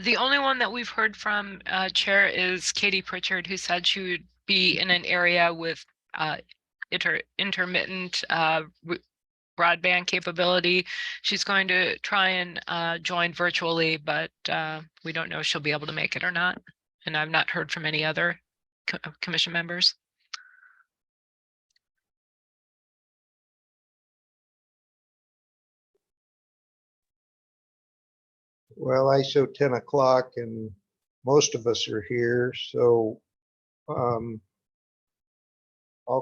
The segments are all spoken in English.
The only one that we've heard from, Chair, is Katie Pritchard, who said she would be in an area with intermittent broadband capability. She's going to try and join virtually, but we don't know if she'll be able to make it or not. And I've not heard from any other commission members. Well, I show 10 o'clock and most of us are here, so I'll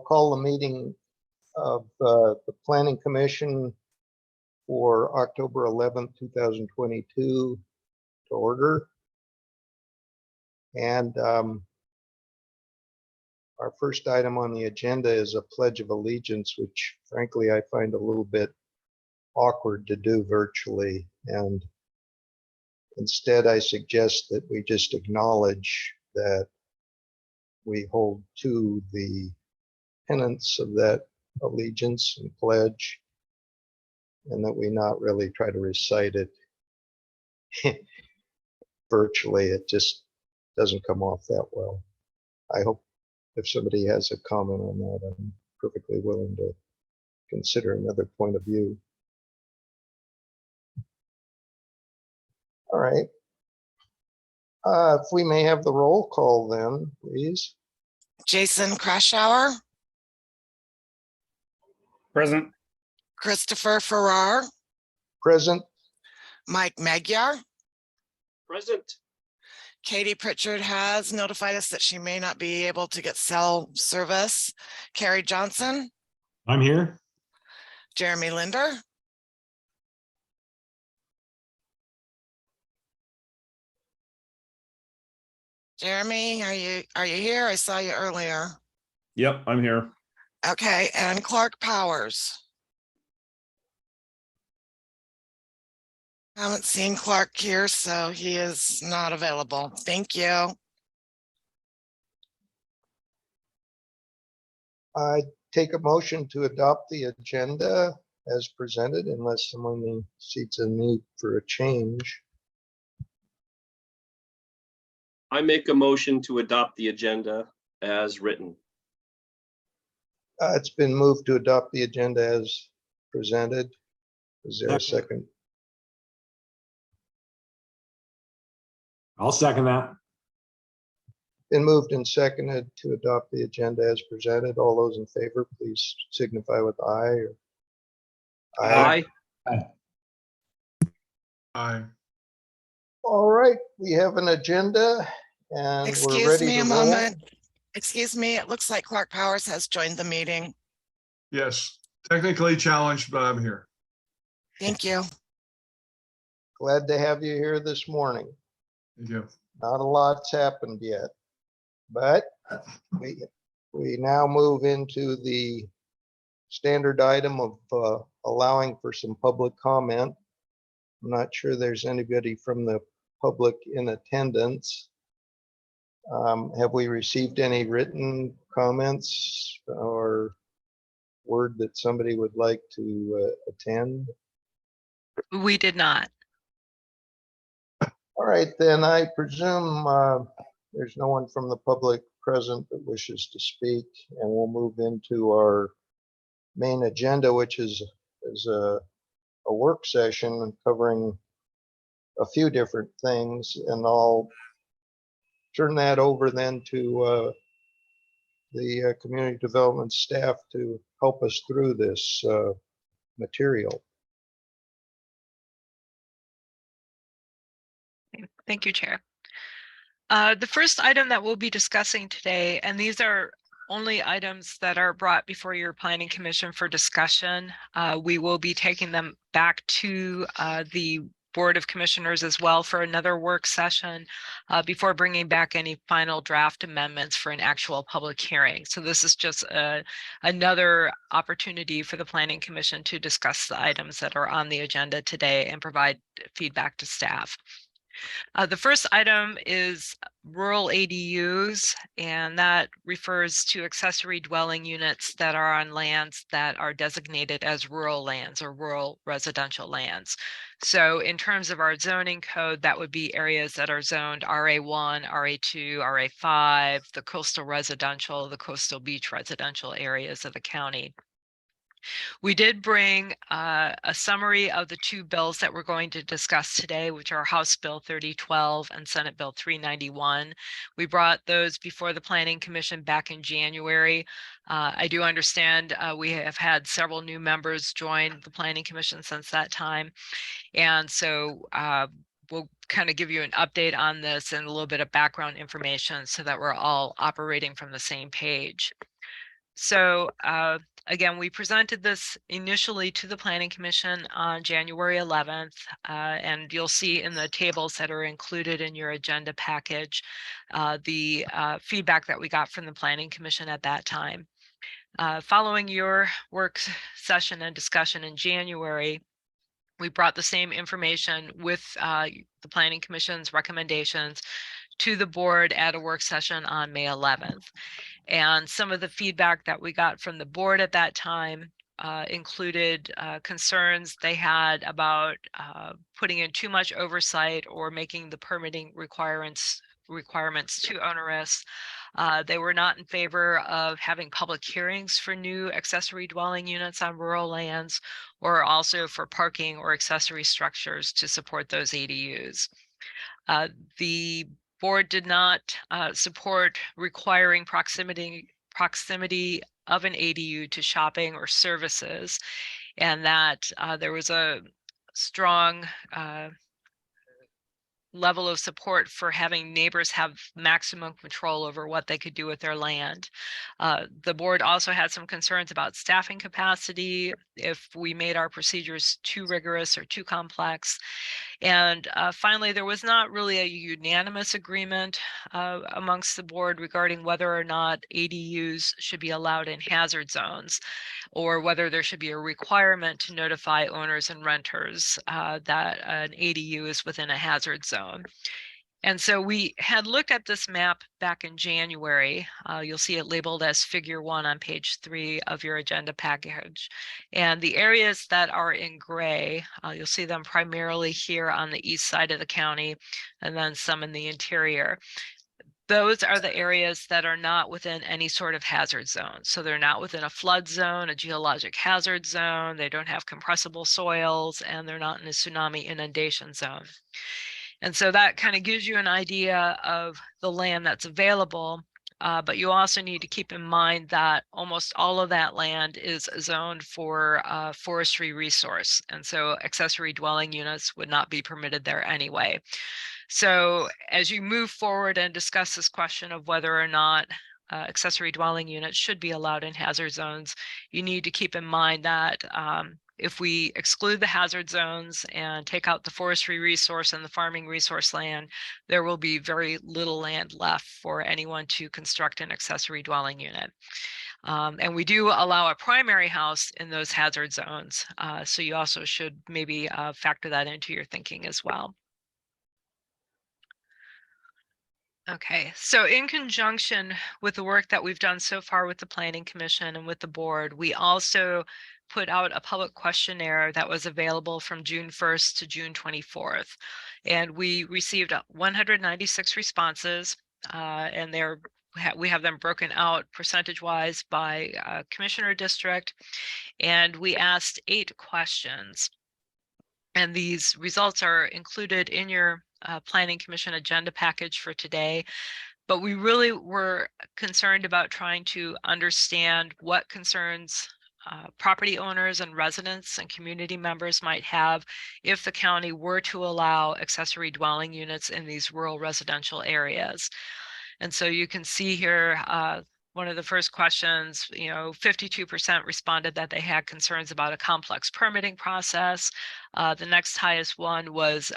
call the meeting of the Planning Commission for October 11th, 2022 to order. And our first item on the agenda is a Pledge of Allegiance, which frankly I find a little bit awkward to do virtually. And instead, I suggest that we just acknowledge that we hold to the tenets of that allegiance and pledge, and that we not really try to recite it virtually. It just doesn't come off that well. I hope if somebody has a comment on that, I'm perfectly willing to consider another point of view. All right. If we may have the roll call then, please. Jason Krashauer. Present. Christopher Farrar. Present. Mike Magyar. Present. Katie Pritchard has notified us that she may not be able to get cell service. Carrie Johnson. I'm here. Jeremy Linder. Jeremy, are you here? I saw you earlier. Yep, I'm here. Okay, and Clark Powers. Haven't seen Clark here, so he is not available. Thank you. I take a motion to adopt the agenda as presented, unless someone sees a need for a change. I make a motion to adopt the agenda as written. It's been moved to adopt the agenda as presented. Is there a second? I'll second that. Been moved and seconded to adopt the agenda as presented. All those in favor, please signify with aye. Or Aye. Aye. All right, we have an agenda and we're Excuse ready me to a roll. moment. Excuse me, it looks like Clark Powers has joined the meeting. Yes, technically challenged, but I'm here. Thank you. Glad to have you here this morning. Thank you. Not a lot's happened yet, but we now move into the standard item of allowing for some public comment. I'm not sure there's anybody from the public in attendance. Have we received any written comments or word that somebody would like to attend? We did not. All right, then I presume there's no one from the public present that wishes to speak, and we'll move into our main agenda, which is a work session covering a few different things, and I'll turn that over then to the community development staff to help us through this material. Thank you, Chair. The first item that we'll be discussing today, and these are only items that are brought before your Planning Commission for discussion. We will be taking them back to the Board of Commissioners as well for another work session before bringing back any final draft amendments for an actual public hearing. So this is just another opportunity for the Planning Commission to discuss the items that are on the agenda today and provide feedback to staff. The first item is rural ADUs, and that refers to accessory dwelling units that are on lands that are designated as rural lands or rural residential lands. So in terms of our zoning code, that would be areas that are zoned RA1, RA2, RA5, the coastal residential, the coastal beach residential areas of the county. We did bring a summary of the two bills that we're going to discuss today, which are House Bill 3012 and Senate Bill 391. We brought those before the Planning Commission back in January. I do understand we have had several new members join the Planning Commission since that time. And so we'll kind of give you an update on this and a little bit of background information so that we're all operating from the same page. So again, we presented this initially to the Planning Commission on January 11th, and you'll see in the tables that are included in your agenda package the feedback that we got from the Planning Commission at that time. Following your work session and discussion in January, we brought the same information with the Planning Commission's recommendations to the board at a work session on May 11th. And some of the feedback that we got from the board at that time included concerns they had about putting in too much oversight or making the permitting requirements too onerous. They were not in favor of having public hearings for new accessory dwelling units on rural lands, or also for parking or accessory structures to support those ADUs. The board did not support requiring proximity of an ADU to shopping or services, and that there was a strong level of support for having neighbors have maximum control over what they could do with their land. The board also had some concerns about staffing capacity if we made our procedures too rigorous or too complex. And finally, there was not really a unanimous agreement amongst the board regarding whether or not ADUs should be allowed in hazard zones, or whether there should be a requirement to notify owners and renters that an ADU is within a hazard zone. And so we had looked at this map back in January. You'll see it labeled as Figure 1 on page 3 of your agenda package. And the areas that are in gray, you'll see them primarily here on the east side of the county, and then some in the interior. Those are the areas that are not within any sort of hazard zone. So they're not within a flood zone, a geologic hazard zone, they don't have compressible soils, and they're not in a tsunami inundation zone. And so that kind of gives you an idea of the land that's available, but you also need to keep in mind that almost all of that land is zoned for forestry resource. And so accessory dwelling units would not be permitted there anyway. So as you move forward and discuss this question of whether or not accessory dwelling units should be allowed in hazard zones, you need to keep in mind that if we exclude the hazard zones and take out the forestry resource and the farming resource land, there will be very little land left for anyone to construct an accessory dwelling unit. And we do allow a primary house in those hazard zones. So you also should maybe factor that into your thinking as well. Okay, so in conjunction with the work that we've done so far with the Planning Commission and with the board, we also put out a public questionnaire that was available from June 1st to June 24th. And we received 196 responses, and we have them broken out percentage-wise by commissioner district. And we asked 8 questions. And these results are included in your Planning Commission agenda package for today. But we really were concerned about trying to understand what concerns property owners and residents and community members might have if the county were to allow accessory dwelling units in these rural residential areas. And so you can see here, one of the first questions, 52% responded that they had concerns about a complex permitting process. The next highest one was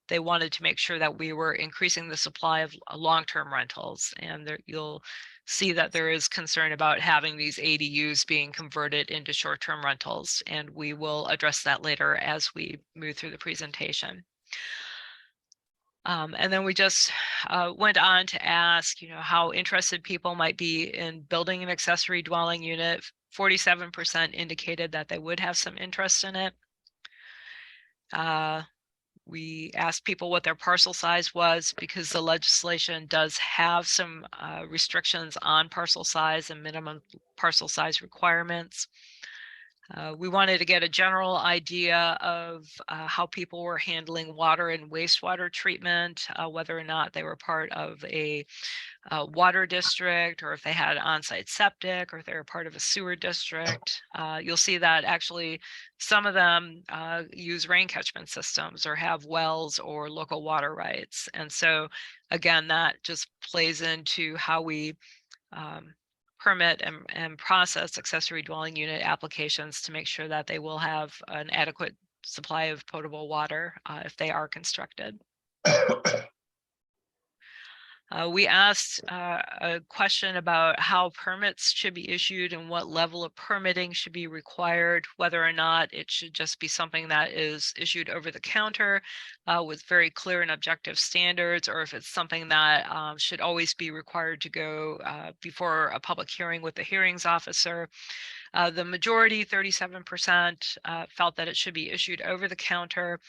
they wanted to make sure that we were increasing the supply of long-term rentals. And there, you'll see that there is concern about having these ADUs being converted into short-term rentals. And we will address that later as we move through the presentation. And then we just went on to ask, how interested people might be in building an accessory dwelling unit. 47% indicated that they would have some interest in it. We asked people what their parcel size was because the legislation does have some restrictions on parcel size and minimum parcel size requirements. We wanted to get a general idea of how people were handling water and wastewater treatment, whether or not they were part of a water district, or if they had on-site septic, or if they were part of a sewer district. You'll see that actually some of them use rain catchment systems or have wells or local water rights. And so again, that just plays into how we permit and process accessory dwelling unit applications to make sure that they will have an adequate supply of potable water if they are constructed. We asked a question about how permits should be issued and what level of permitting should be required, whether or not it should just be something that is issued over the counter with very clear and objective standards, or if it's something that should always be required to go before a public hearing with the hearings officer. The majority, 37%, felt that it should be issued over the counter.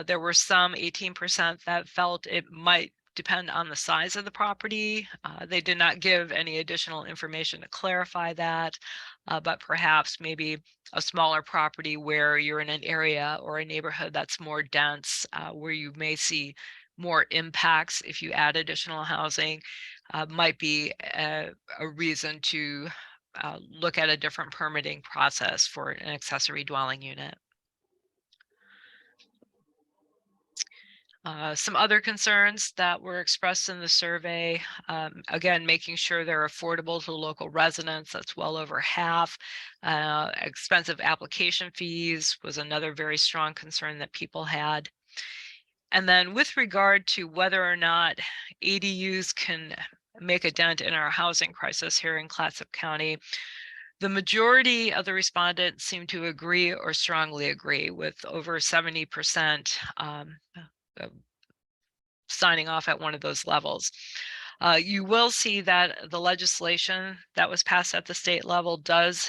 There were some 18% that felt it might depend on the size of the property. They did not give any additional information to clarify that, but perhaps maybe a smaller property where you're in an area or a neighborhood that's more dense, where you may see more impacts if you add additional housing, might be a reason to look at a different permitting process for an accessory dwelling unit. Some other concerns that were expressed in the survey, again, making sure they're affordable to local residents, that's well over half. Expensive application fees was another very strong concern that people had. And then with regard to whether or not ADUs can make a dent in our housing crisis here in Clatsop County, the majority of the respondents seem to agree or strongly agree, with over 70% signing off at one of those levels. You will see that the legislation that was passed at the state level does,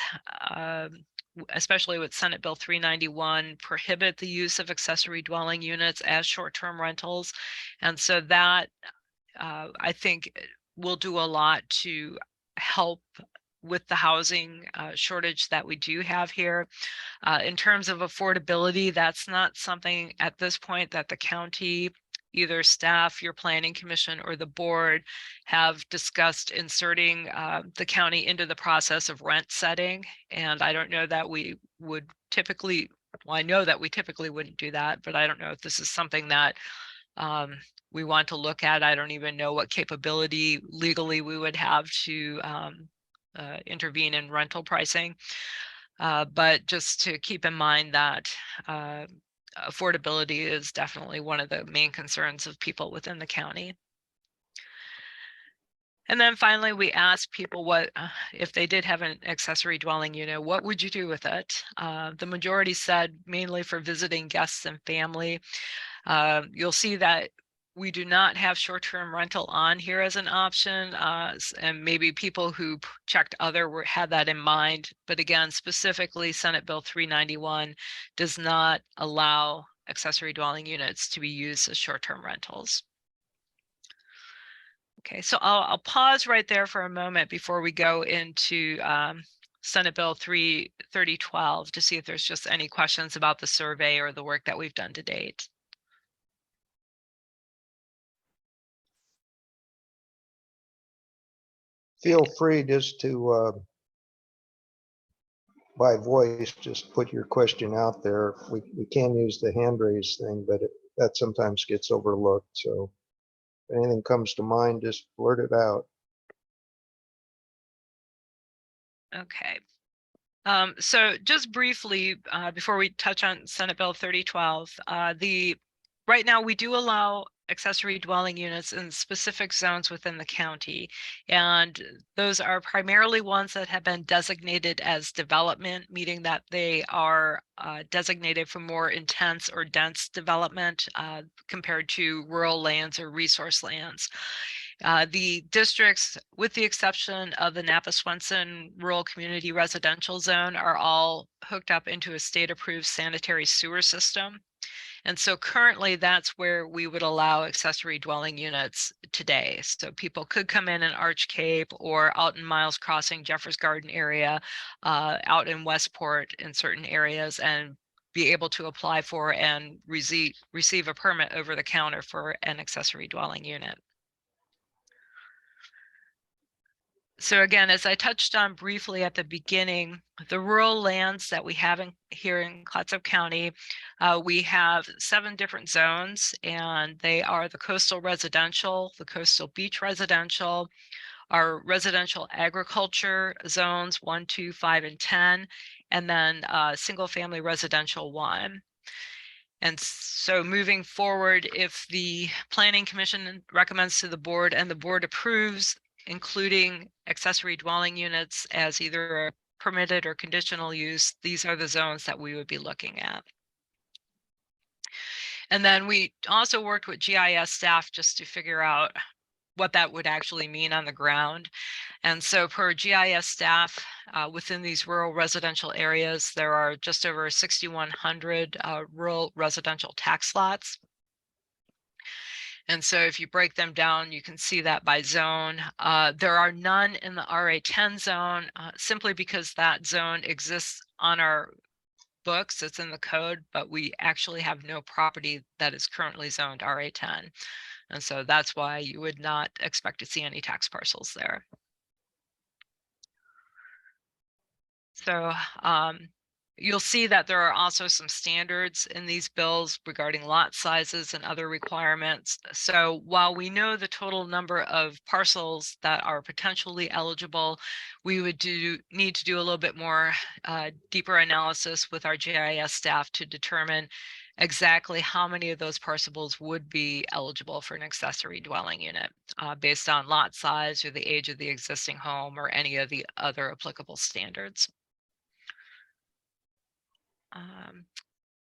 especially with Senate Bill 391, prohibit the use of accessory dwelling units as short-term rentals. And so that, I think, will do a lot to help with the housing shortage that we do have here. In terms of affordability, that's not something at this point that the county, either staff, your planning commission, or the board have discussed inserting the county into the process of rent setting. And I don't know that we would typically, well, I know that we typically wouldn't do that, but I don't know if this is something that we want to look at. I don't even know what capability legally we would have to intervene in rental pricing. But just to keep in mind that affordability is definitely one of the main concerns of people within the county. And then finally, we asked people what, if they did have an accessory dwelling unit, what would you do with it? The majority said mainly for visiting guests and family. You'll see that we do not have short-term rental on here as an option, and maybe people who checked other had that in mind. But again, specifically, Senate Bill 391 does not allow accessory dwelling units to be used as short-term rentals. Okay, so I'll pause right there for a moment before we go into Senate Bill 3012 to see if there's just any questions about the survey or the work that we've done to date. Feel free just to, by voice, just put your question out there. We can use the hand raise thing, but that sometimes gets overlooked. So if anything comes to mind, just blurt it out. Okay. So just briefly, before we touch on Senate Bill 3012, right now we do allow accessory dwelling units in specific zones within the county. And those are primarily ones that have been designated as development, meaning that they are designated for more intense or dense development compared to rural lands or resource lands. The districts, with the exception of the Napa-Swenson Rural Community Residential Zone, are all hooked up into a state-approved sanitary sewer system. And so currently that's where we would allow accessory dwelling units today. So people could come in Arch Cape or out in Miles Crossing, Jeffers Garden area, out in Westport in certain areas, and be able to apply for and receive a permit over the counter for an accessory dwelling unit. So again, as I touched on briefly at the beginning, the rural lands that we have here in Clatsop County, we have 7 different zones, and they are the coastal residential, the coastal beach residential, our residential agriculture zones 1, 2, 5, and 10, and then single family residential 1. And so moving forward, if the Planning Commission recommends to the board and the board approves, including accessory dwelling units as either a permitted or conditional use, these are the zones that we would be looking at. And then we also worked with GIS staff just to figure out what that would actually mean on the ground. And so per GIS staff, within these rural residential areas, there are just over 6,100 rural residential tax lots. And so if you break them down, you can see that by zone. There are none in the RA10 zone, simply because that zone exists on our books. It's in the code, but we actually have no property that is currently zoned RA10. And so that's why you would not expect to see any tax parcels there. So you'll see that there are also some standards in these bills regarding lot sizes and other requirements. So while we know the total number of parcels that are potentially eligible, we would need to do a little bit more deeper analysis with our GIS staff to determine exactly how many of those parcels would be eligible for an accessory dwelling unit based on lot size or the age of the existing home or any of the other applicable standards.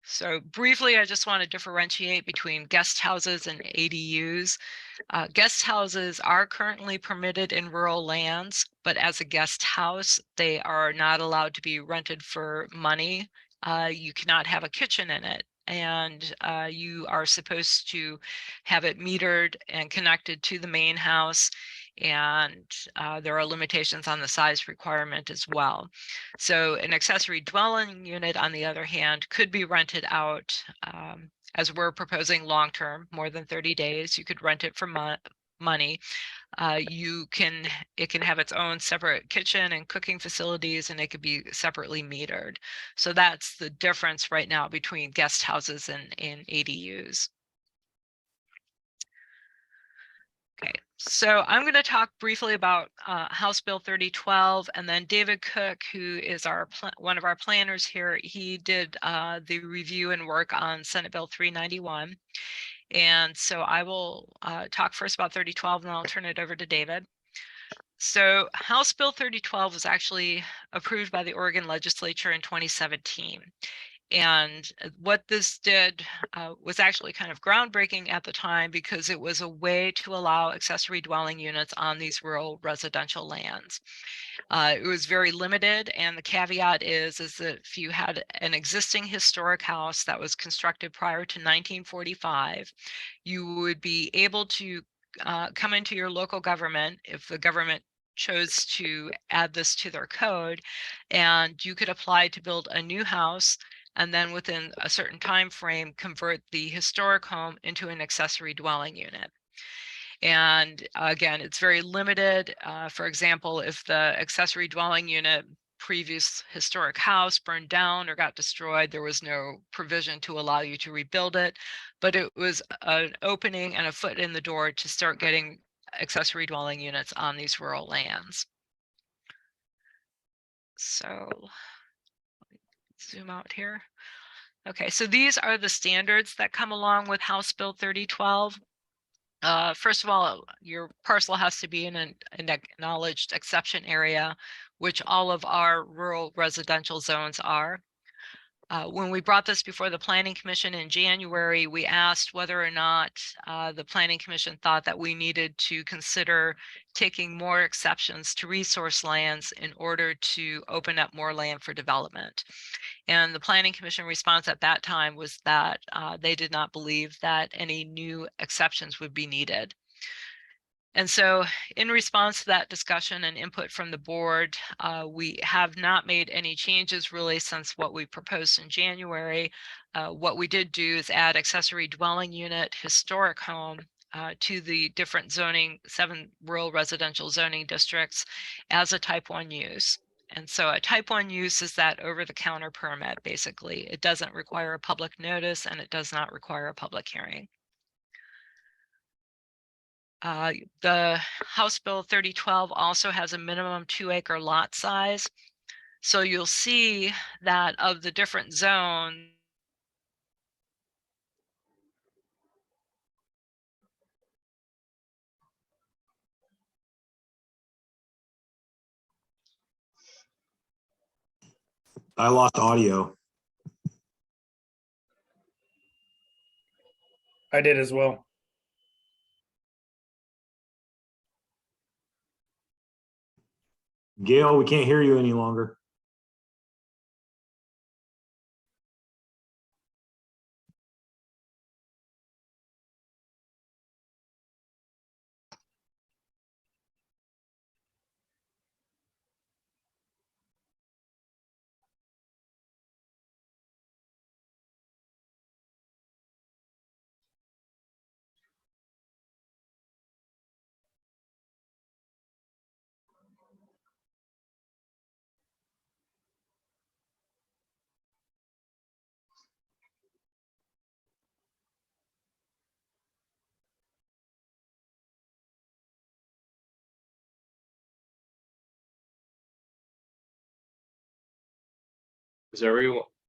So briefly, I just want to differentiate between guest houses and ADUs. Guest houses are currently permitted in rural lands, but as a guest house, they are not allowed to be rented for money. You cannot have a kitchen in it, and you are supposed to have it metered and connected to the main house. And there are limitations on the size requirement as well. So an accessory dwelling unit, on the other hand, could be rented out as we're proposing long-term, more than 30 days. You could rent it for money. It can have its own separate kitchen and cooking facilities, and it could be separately metered. So that's the difference right now between guest houses and ADUs. Okay, so I'm going to talk briefly about House Bill 3012, and then David Cook, who is one of our planners here, he did the review and work on Senate Bill 391. And so I will talk first about 3012, and then I'll turn it over to David. So House Bill 3012 was actually approved by the Oregon legislature in 2017. And what this did was actually kind of groundbreaking at the time, because it was a way to allow accessory dwelling units on these rural residential lands. It was very limited, and the caveat is that if you had an existing historic house that was constructed prior to 1945, you would be able to come into your local government if the government chose to add this to their code, and you could apply to build a new house, and then within a certain time frame, convert the historic home into an accessory dwelling unit. And again, it's very limited. For example, if the accessory dwelling unit previous historic house burned down or got destroyed, there was no provision to allow you to rebuild it, but it was an opening and a foot in the door to start getting accessory dwelling units on these rural lands. So zoom out here. Okay, so these are the standards that come along with House Bill 3012. First of all, your parcel has to be in an acknowledged exception area, which all of our rural residential zones are. When we brought this before the Planning Commission in January, we asked whether or not the Planning Commission thought that we needed to consider taking more exceptions to resource lands in order to open up more land for development. And the Planning Commission response at that time was that they did not believe that any new exceptions would be needed. And so in response to that discussion and input from the board, we have not made any changes really since what we proposed in January. What we did do is add accessory dwelling unit, historic home to the different zoning, 7 rural residential zoning districts as a type 1 use. And so a type 1 use is that over-the-counter permit, basically. It doesn't require a public notice and it does not require a public hearing. The House Bill 3012 also has a minimum 2-acre lot size. So you'll see that of the different zones, I lost audio. I did as well. Gail, we can't hear you any longer.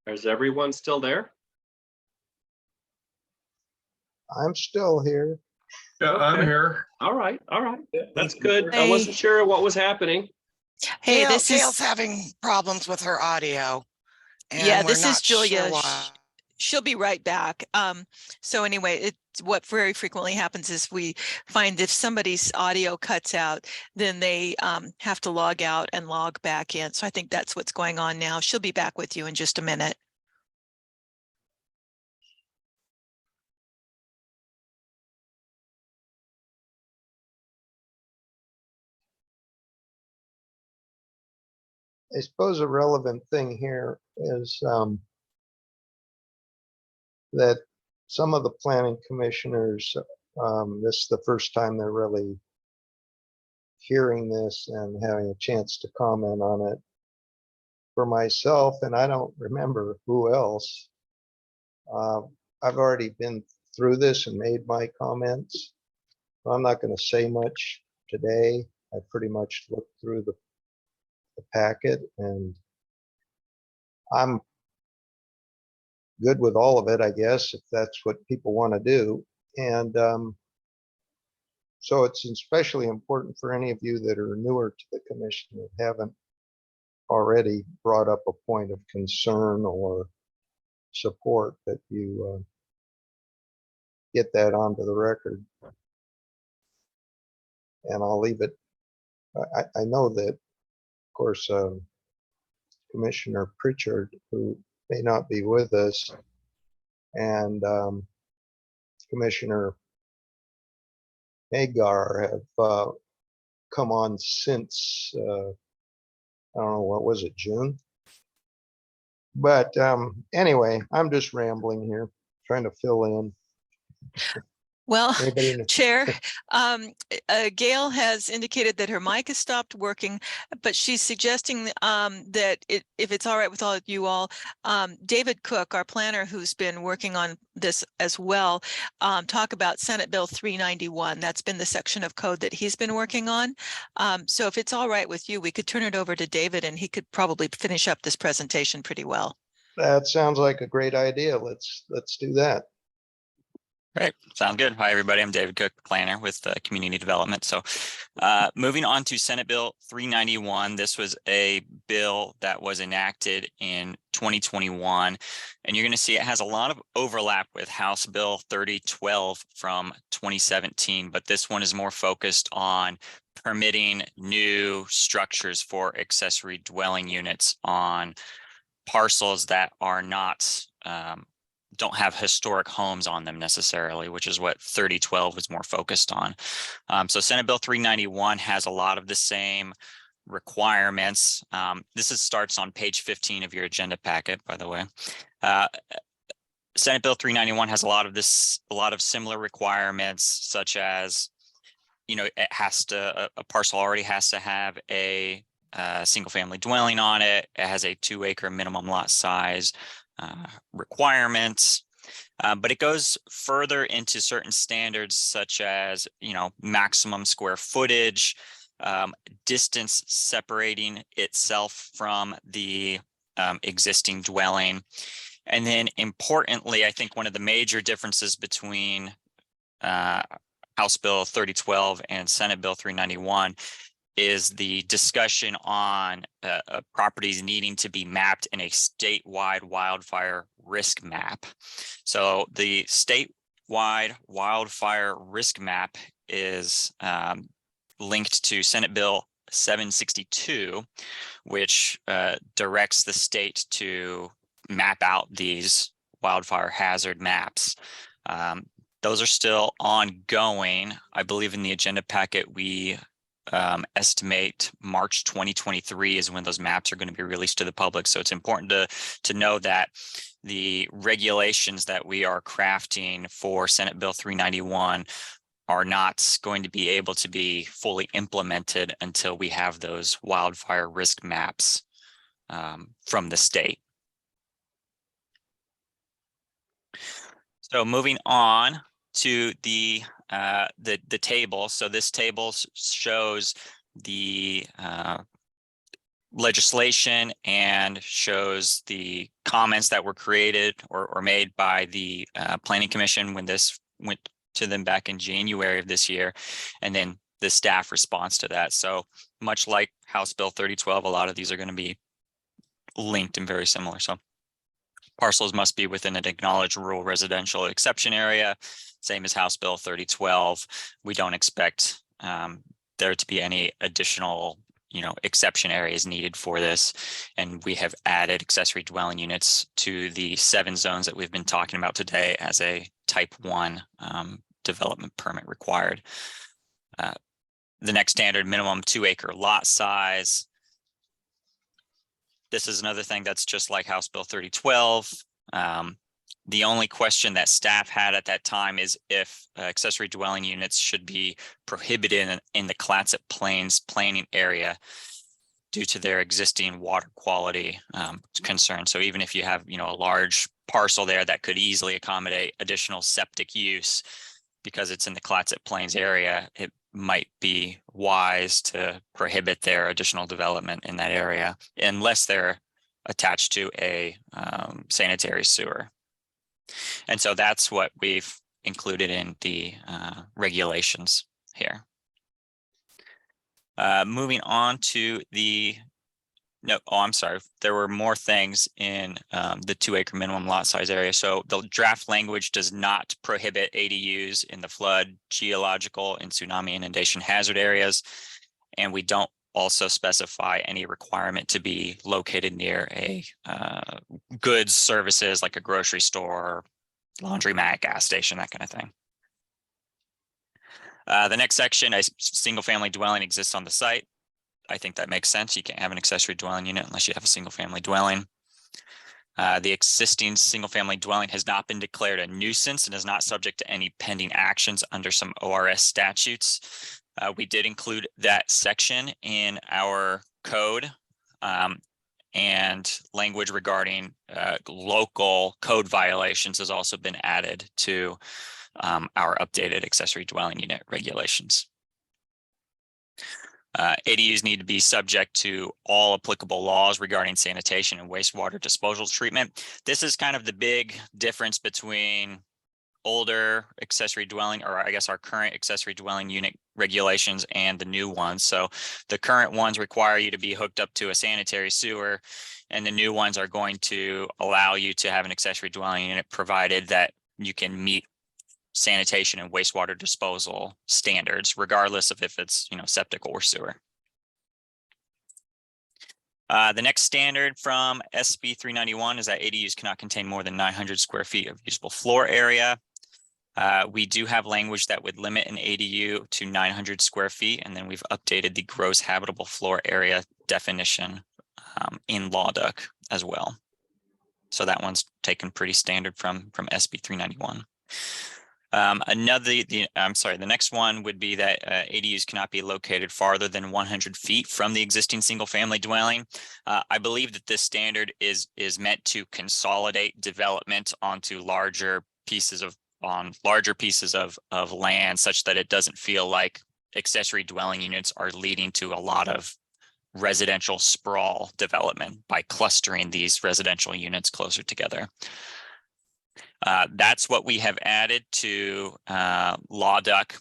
Is everyone still there? I'm still here. Yeah, I'm Okay. here. All right, that's good. I wasn't sure what was happening. Hey, Gail- this Gail's is, having problems with her audio. yeah, And we're this is not sure Julia. why. She'll be right back. So anyway, what very frequently happens is we find if somebody's audio cuts out, then they have to log out and log back in. So I think that's what's going on now. She'll be back with you in just a minute. I suppose a relevant thing here is that some of the planning commissioners, this is the first time they're really hearing this and having a chance to comment on it. For myself, and I don't remember who else, I've already been through this and made my comments. I'm not going to say much today. I pretty much looked through the packet and I'm good with all of it, I guess, if that's what people want to do. And so it's especially important for any of you that are newer to the commission that haven't already brought up a point of concern or support that you get that onto the record. And I'll leave it. I know that, of course, Commissioner Pritchard, who may not be with us, and Commissioner Hagar have come on since, I don't know, what was it, June? But anyway, I'm just rambling here, trying to fill in. Well, Anybody know? Chair, Gail has indicated that her mic has stopped working, but she's suggesting that if it's all right with all of you all, David Cook, our planner who's been working on this as well, talk about Senate Bill 391. That's been the section of code that he's been working on. So if it's all right with you, we could turn it over to David and he could probably finish up this presentation pretty well. That sounds like a great idea. Let's do that. Great, sounds good. Hi, everybody. I'm David Cook, planner with Community Development. So moving on to Senate Bill 391. This was a bill that was enacted in 2021. And you're going to see it has a lot of overlap with House Bill 3012 from 2017. But this one is more focused on permitting new structures for accessory dwelling units on parcels that are not don't have historic homes on them necessarily, which is what 3012 was more focused on. So Senate Bill 391 has a lot of the same requirements. Starts on page 15 of your agenda packet, by the way. Senate Bill 391 has a lot of similar requirements, such as, a parcel already has to have a single family dwelling on it. It has a 2-acre minimum lot size requirements, but it goes further into certain standards such as, maximum square footage, distance separating itself from the existing dwelling. And then importantly, I think one of the major differences between House Bill 3012 and Senate Bill 391 is the discussion on properties needing to be mapped in a statewide wildfire risk map. So the statewide wildfire risk map is linked to Senate Bill 762, which directs the state to map out these wildfire hazard maps. Those are still ongoing. I believe in the agenda packet, we estimate March 2023 is when those maps are going to be released to the public. So it's important to know that the regulations that we are crafting for Senate Bill 391 are not going to be able to be fully implemented until we have those wildfire risk maps from the state. So moving on to the table. So this table shows the legislation and shows the comments that were created or made by the Planning Commission when this went to them back in January of this year, and then the staff response to that. So much like House Bill 3012, a lot of these are going to be linked and very similar. So parcels must be within an acknowledged rural residential exception area, same as House Bill 3012. We don't expect there to be any additional, exception areas needed for this. And we have added accessory dwelling units to the 7 zones that we've been talking about today as a type 1 development permit required. The next standard, minimum 2-acre lot size. This is another thing that's just like House Bill 3012. The only question that staff had at that time is if accessory dwelling units should be prohibited in the Clatsop Plains planning area due to their existing water quality concerns. So even if you have, a large parcel there that could easily accommodate additional septic use, because it's in the Clatsop Plains area, it might be wise to prohibit their additional development in that area unless they're attached to a sanitary sewer. And so that's what we've included in the regulations here. Moving on to I'm sorry. There were more things in the 2-acre minimum lot size area. So the draft language does not prohibit ADUs in the flood, geological, and tsunami inundation hazard areas. And we don't also specify any requirement to be located near a goods services like a grocery store, laundromat, gas station, that kind of thing. The next section, a single family dwelling exists on the site. I think that makes sense. You can't have an accessory dwelling unit unless you have a single family dwelling. The existing single family dwelling has not been declared a nuisance and is not subject to any pending actions under some ORS statutes. We did include that section in our code, and language regarding local code violations has also been added to our updated accessory dwelling unit regulations. ADUs need to be subject to all applicable laws regarding sanitation and wastewater disposal treatment. This is kind of the big difference between older accessory dwelling, or I guess our current accessory dwelling unit regulations and the new ones. So the current ones require you to be hooked up to a sanitary sewer, and the new ones are going to allow you to have an accessory dwelling unit provided that you can meet sanitation and wastewater disposal standards, regardless of if it's, septic or sewer. The next standard from SB 391 is that ADUs cannot contain more than 900 square feet of usable floor area. We do have language that would limit an ADU to 900 square feet, and then we've updated the gross habitable floor area definition in LawDuck as well. So that one's taken pretty standard from SB 391. The next one would be that ADUs cannot be located farther than 100 feet from the existing single-family dwelling. I believe that this standard is meant to consolidate development onto larger pieces of land, such that it doesn't feel like accessory dwelling units are leading to a lot of residential sprawl development by clustering these residential units closer together. That's what we have added to LawDuck,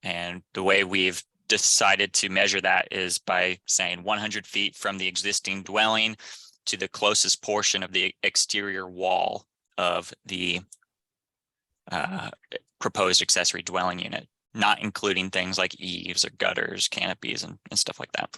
and the way we've decided to measure that is by saying 100 feet from the existing dwelling to the closest portion of the exterior wall of the proposed accessory dwelling unit, not including things like eaves or gutters, canopies, and stuff like that.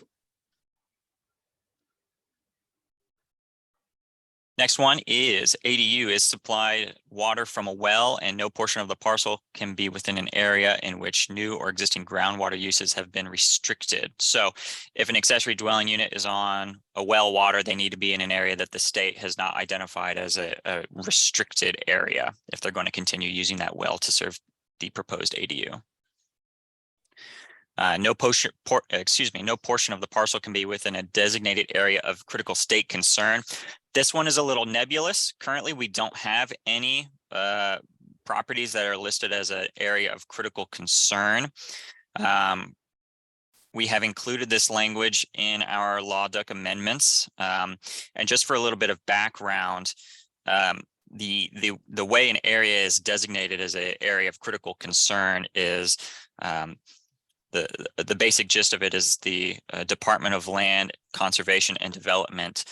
Next one is ADU is supplied water from a well, and no portion of the parcel can be within an area in which new or existing groundwater uses have been restricted. So if an accessory dwelling unit is on a well water, they need to be in an area that the state has not identified as a restricted area if they're going to continue using that well to serve the proposed ADU. No portion of the parcel can be within a designated area of critical state concern. This one is a little nebulous. Currently, we don't have any properties that are listed as an area of critical concern. We have included this language in our LawDuck amendments. And just for a little bit of background, the way an area is designated as an area of critical concern is the basic gist of it is the Department of Land Conservation and Development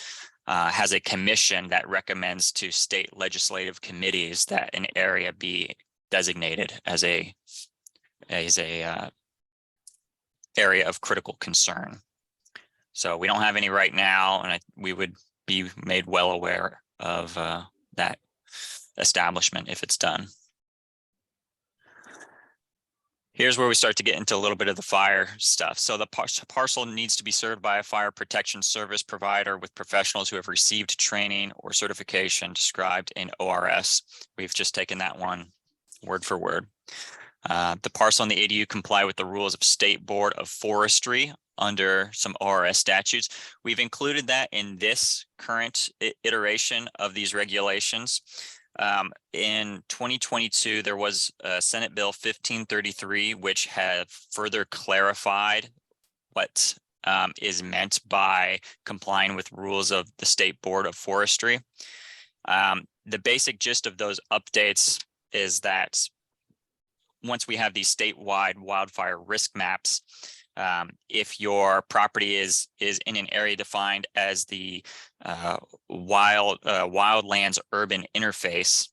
has a commission that recommends to state legislative committees that an area be designated as a area of critical concern. So we don't have any right now, and we would be made well aware of that establishment if it's done. Here's where we start to get into a little bit of the fire stuff. So the parcel needs to be served by a fire protection service provider with professionals who have received training or certification described in ORS. We've just taken that one word for word. The parcel and the ADU comply with the rules of State Board of Forestry under some ORS statutes. We've included that in this current iteration of these regulations. In 2022, there was Senate Bill 1533, which had further clarified what is meant by complying with rules of the State Board of Forestry. The basic gist of those updates is that once we have these statewide wildfire risk maps, if your property is in an area defined as the wildlands urban interface,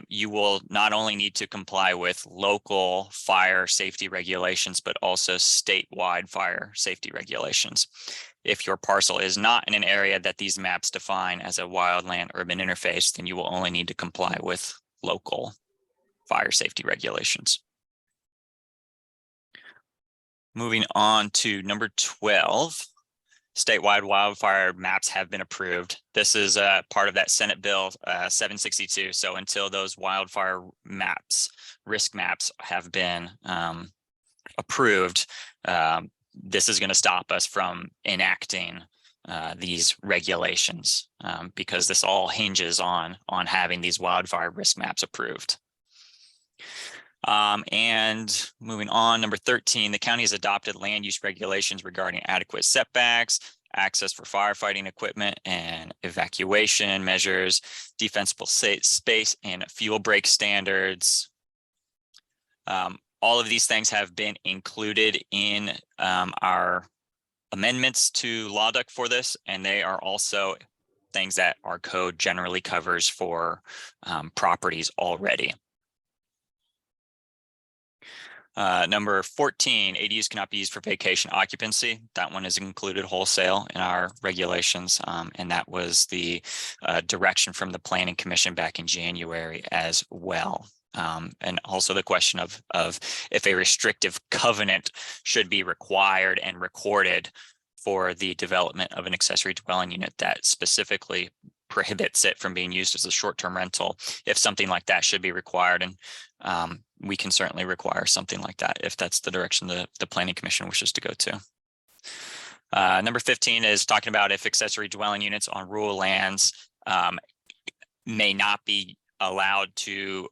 you will not only need to comply with local fire safety regulations, but also statewide fire safety regulations. If your parcel is not in an area that these maps define as a wildland urban interface, then you will only need to comply with local fire safety regulations. Moving on to number 12, statewide wildfire maps have been approved. This is part of that Senate Bill 762. So until those wildfire maps, risk maps have been approved, this is going to stop us from enacting these regulations because this all hinges on having these wildfire risk maps approved. And moving on, number 13, the county has adopted land use regulations regarding adequate setbacks, access for firefighting equipment and evacuation measures, defensible space and fuel break standards. All of these things have been included in our amendments to LawDuck for this, and they are also things that our code generally covers for properties already. Number 14, ADUs cannot be used for vacation occupancy. That one is included wholesale in our regulations, and that was the direction from the Planning Commission back in January as well. And also the question of if a restrictive covenant should be required and recorded for the development of an accessory dwelling unit that specifically prohibits it from being used as a short-term rental, if something like that should be required. And we can certainly require something like that if that's the direction the Planning Commission wishes to go to. Number 15 is talking about if accessory dwelling units on rural lands may not be allowed to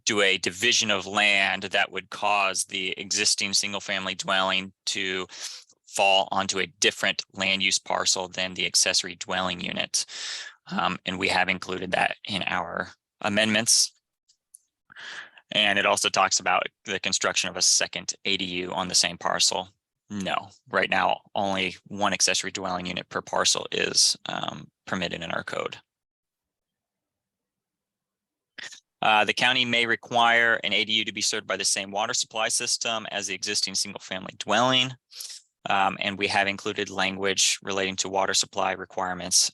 do a division of land that would cause the existing single-family dwelling to fall onto a different land use parcel than the accessory dwelling unit. And we have included that in our amendments. And it also talks about the construction of a second ADU on the same parcel. No, right now, only one accessory dwelling unit per parcel is permitted in our code. The county may require an ADU to be served by the same water supply system as the existing single-family dwelling. And we have included language relating to water supply requirements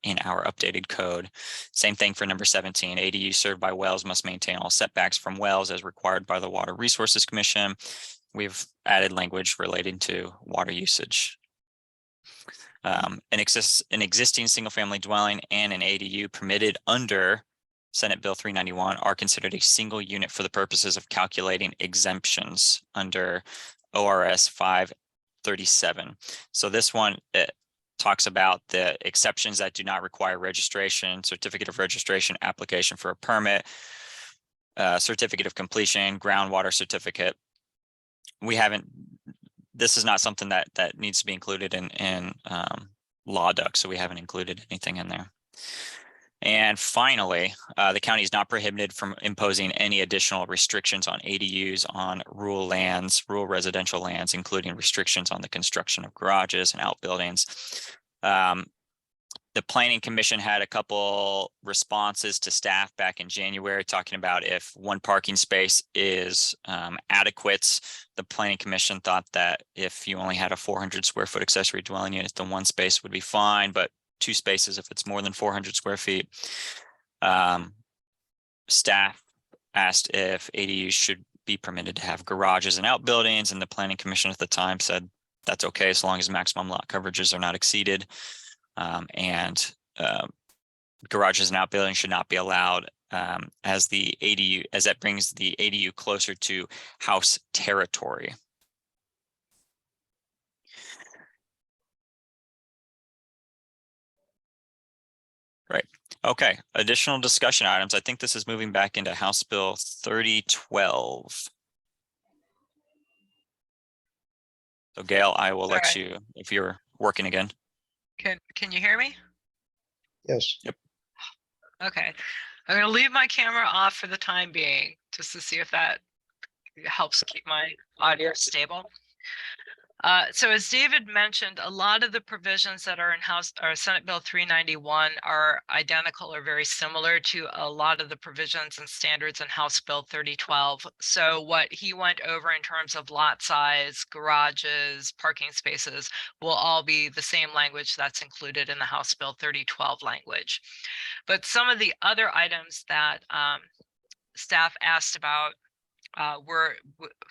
in our updated code. Same thing for number 17, ADU served by wells must maintain all setbacks from wells as required by the Water Resources Commission. We've added language relating to water usage. An existing single-family dwelling and an ADU permitted under Senate Bill 391 are considered a single unit for the purposes of calculating exemptions under ORS 537. So this one talks about the exceptions that do not require registration, certificate of registration, application for a permit, certificate of completion, groundwater certificate. This is not something that needs to be included in LawDuck, so we haven't included anything in there. And finally, the county is not prohibited from imposing any additional restrictions on ADUs on rural lands, rural residential lands, including restrictions on the construction of garages and outbuildings. The Planning Commission had a couple responses to staff back in January talking about if one parking space is adequate. The Planning Commission thought that if you only had a 400 square foot accessory dwelling unit, then one space would be fine, but 2 spaces if it's more than 400 square feet. Staff asked if ADUs should be permitted to have garages and outbuildings, and the Planning Commission at the time said that's okay as long as maximum lot coverages are not exceeded. Garages and outbuildings should not be allowed as that brings the ADU closer to house territory. Right. Okay. Additional discussion items. I think this is moving back into House Bill 3012. So Gail, I will let Alright. you, if you're working again. Can you hear me? Yes. Okay. I'm gonna leave my camera off for the time being, just to see if that helps keep my audio stable. So as David mentioned, a lot of the provisions that are in House or Senate Bill 391 are identical or very similar to a lot of the provisions and standards in House Bill 3012. So what he went over in terms of lot size, garages, parking spaces will all be the same language that's included in the House Bill 3012 language. But some of the other items that staff asked about were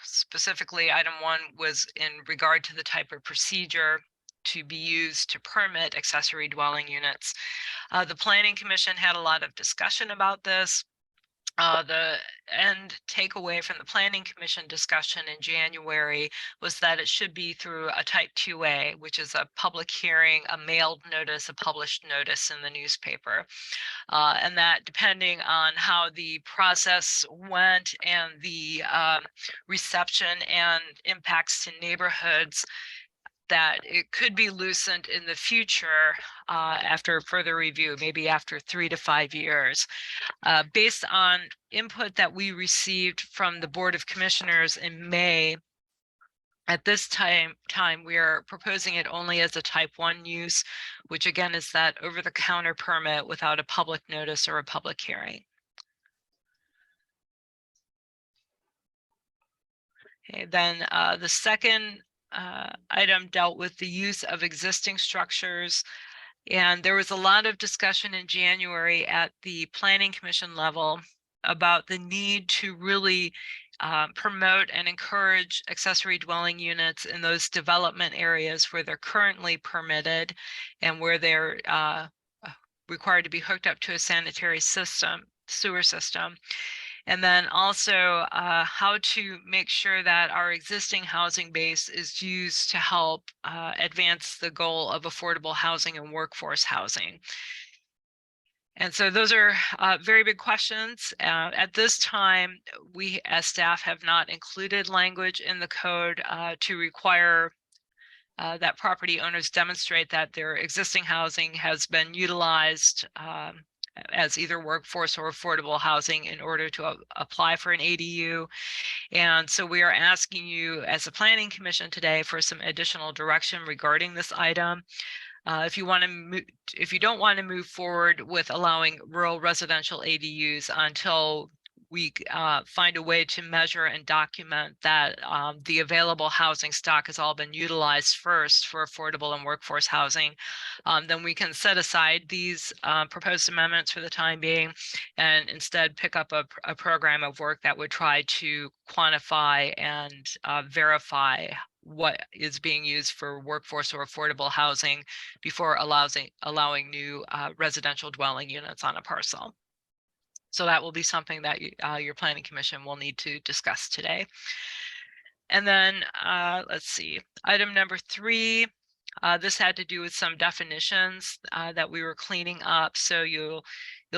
specifically item 1 was in regard to the type of procedure to be used to permit accessory dwelling units. The Planning Commission had a lot of discussion about this. The end takeaway from the Planning Commission discussion in January was that it should be through a type 2A, which is a public hearing, a mailed notice, a published notice in the newspaper. And that depending on how the process went and the reception and impacts to neighborhoods, that it could be loosened in the future after further review, maybe after 3 to 5 years. Based on input that we received from the Board of Commissioners in May, at this time we are proposing it only as a type 1 use, which again is that over-the-counter permit without a public notice or a public hearing. Okay, then the second item dealt with the use of existing structures. And there was a lot of discussion in January at the Planning Commission level about the need to really promote and encourage accessory dwelling units in those development areas where they're currently permitted and where they're required to be hooked up to a sanitary system, sewer system. And then also how to make sure that our existing housing base is used to help advance the goal of affordable housing and workforce housing. And so those are very big questions. At this time, we as staff have not included language in the code to require that property owners demonstrate that their existing housing has been utilized as either workforce or affordable housing in order to apply for an ADU. And so we are asking you as a planning commission today for some additional direction regarding this item. If you don't want to move forward with allowing rural residential ADUs until we find a way to measure and document that the available housing stock has all been utilized first for affordable and workforce housing, then we can set aside these proposed amendments for the time being and instead pick up a program of work that would try to quantify and verify what is being used for workforce or affordable housing before allowing new residential dwelling units on a parcel. So that will be something that your planning commission will need to discuss today. And then let's see, item number 3, this had to do with some definitions that we were cleaning up. So you'll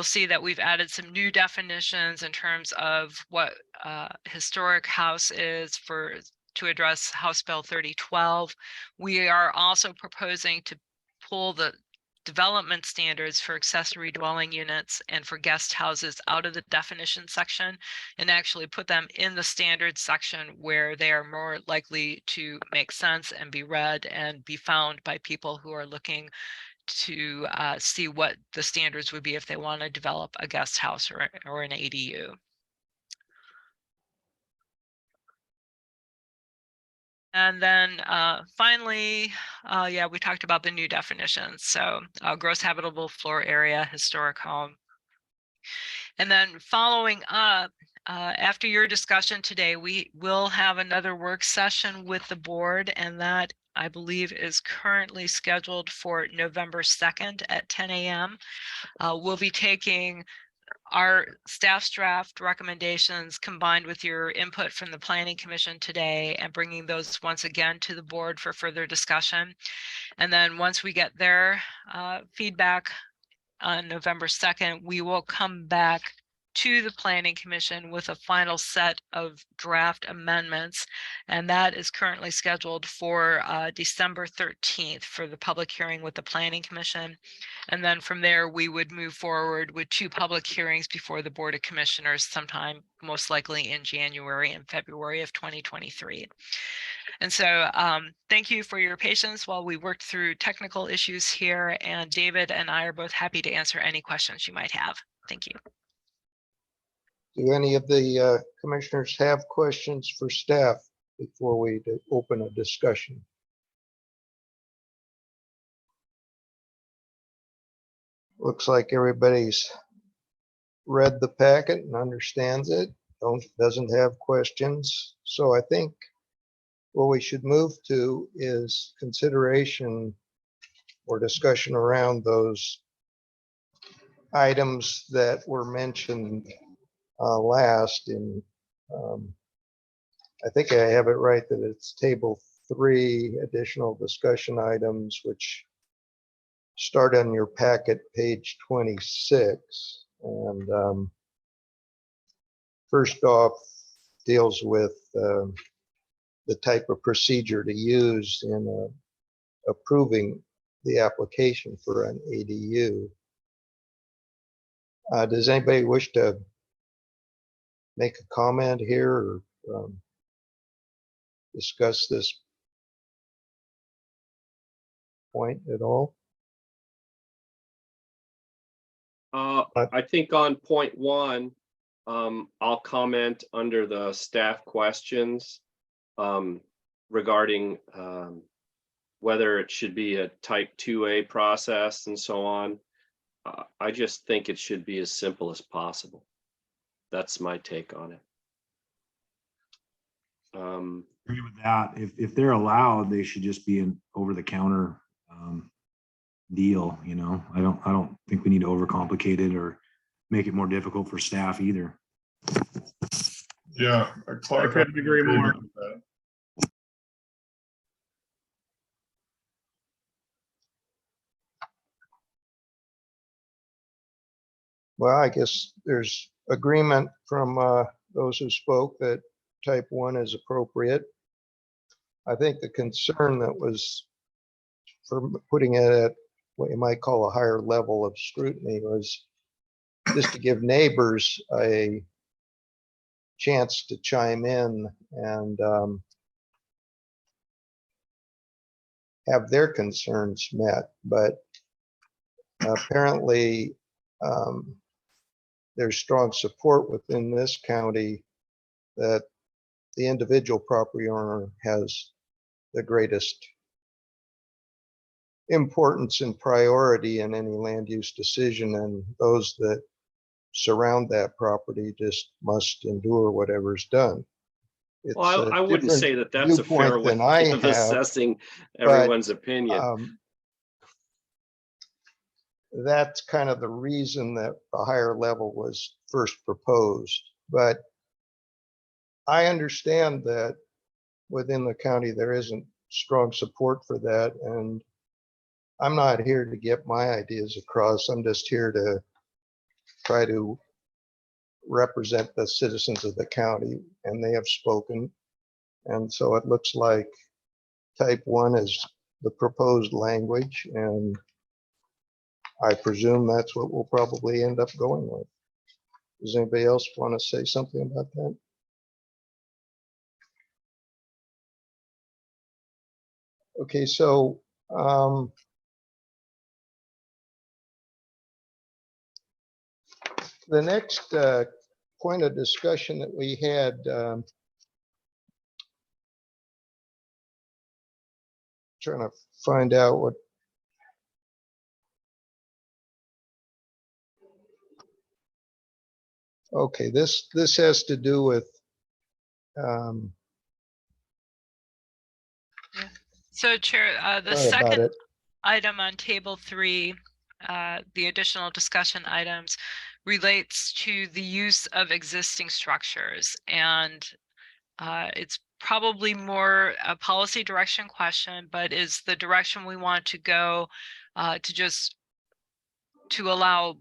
see that we've added some new definitions in terms of what historic house is to address House Bill 3012. We are also proposing to pull the development standards for accessory dwelling units and for guest houses out of the definition section and actually put them in the standards section where they are more likely to make sense and be read and be found by people who are looking to see what the standards would be if they want to develop a guest house or an ADU. And then finally, we talked about the new definitions. So gross habitable floor area, historic home. And then following up, after your discussion today, we will have another work session with the board, and that I believe is currently scheduled for November 2nd at 10 a.m. We'll be taking our staff's draft recommendations combined with your input from the Planning Commission today and bringing those once again to the board for further discussion. And then once we get their feedback on November 2nd, we will come back to the Planning Commission with a final set of draft amendments. And that is currently scheduled for December 13th for the public hearing with the Planning Commission. And then from there, we would move forward with 2 public hearings before the Board of Commissioners sometime most likely in January and February of 2023. And so thank you for your patience while we worked through technical issues here. And David and I are both happy to answer any questions you might have. Thank you. Do any of the commissioners have questions for staff before we open a discussion? Looks like everybody's read the packet and understands it, doesn't have questions. So I think what we should move to is consideration or discussion around those items that were mentioned last in, I think I have it right that it's table 3 additional discussion items, which start on your packet, page 26. And first off deals with the type of procedure to use in approving the application for an ADU. Does anybody wish to make a comment here or discuss this point at all? I think on point one, I'll comment under the staff questions regarding whether it should be a type 2A process and so on. I just think it should be as simple as possible. That's my take on it. Agree with that. If they're allowed, they should just be an over-the-counter deal, you know. I don't think we need to overcomplicate it or make it more difficult for staff either. Yeah. I couldn't agree more. with that. Well, I guess there's agreement from those who spoke that type 1 is appropriate. I think the concern that was for putting it at what you might call a higher level of scrutiny was just to give neighbors a chance to chime in and have their concerns met. But apparently there's strong support within this county that the individual property owner has the greatest importance and priority in any land use decision, and those that surround that property just must endure whatever's done. It's Well, a I wouldn't different say that that's a fair viewpoint way than I of have, assessing everyone's opinion. That's kind of the reason that the higher level was first proposed. But I understand that within the county, there isn't strong support for that. And I'm not here to get my ideas across. I'm just here to try to represent the citizens of the county, and they have spoken. And so it looks like type 1 is the proposed language, and I presume that's what we'll probably end up going with. Does anybody else want to say something about that? Okay, so the next point of discussion that we had trying to find out what okay, this has to do with So Chair, the sorry about second it. item on table 3, the additional discussion items, relates to the use of existing structures. And it's probably more a policy direction question, but is the direction we want to go to allow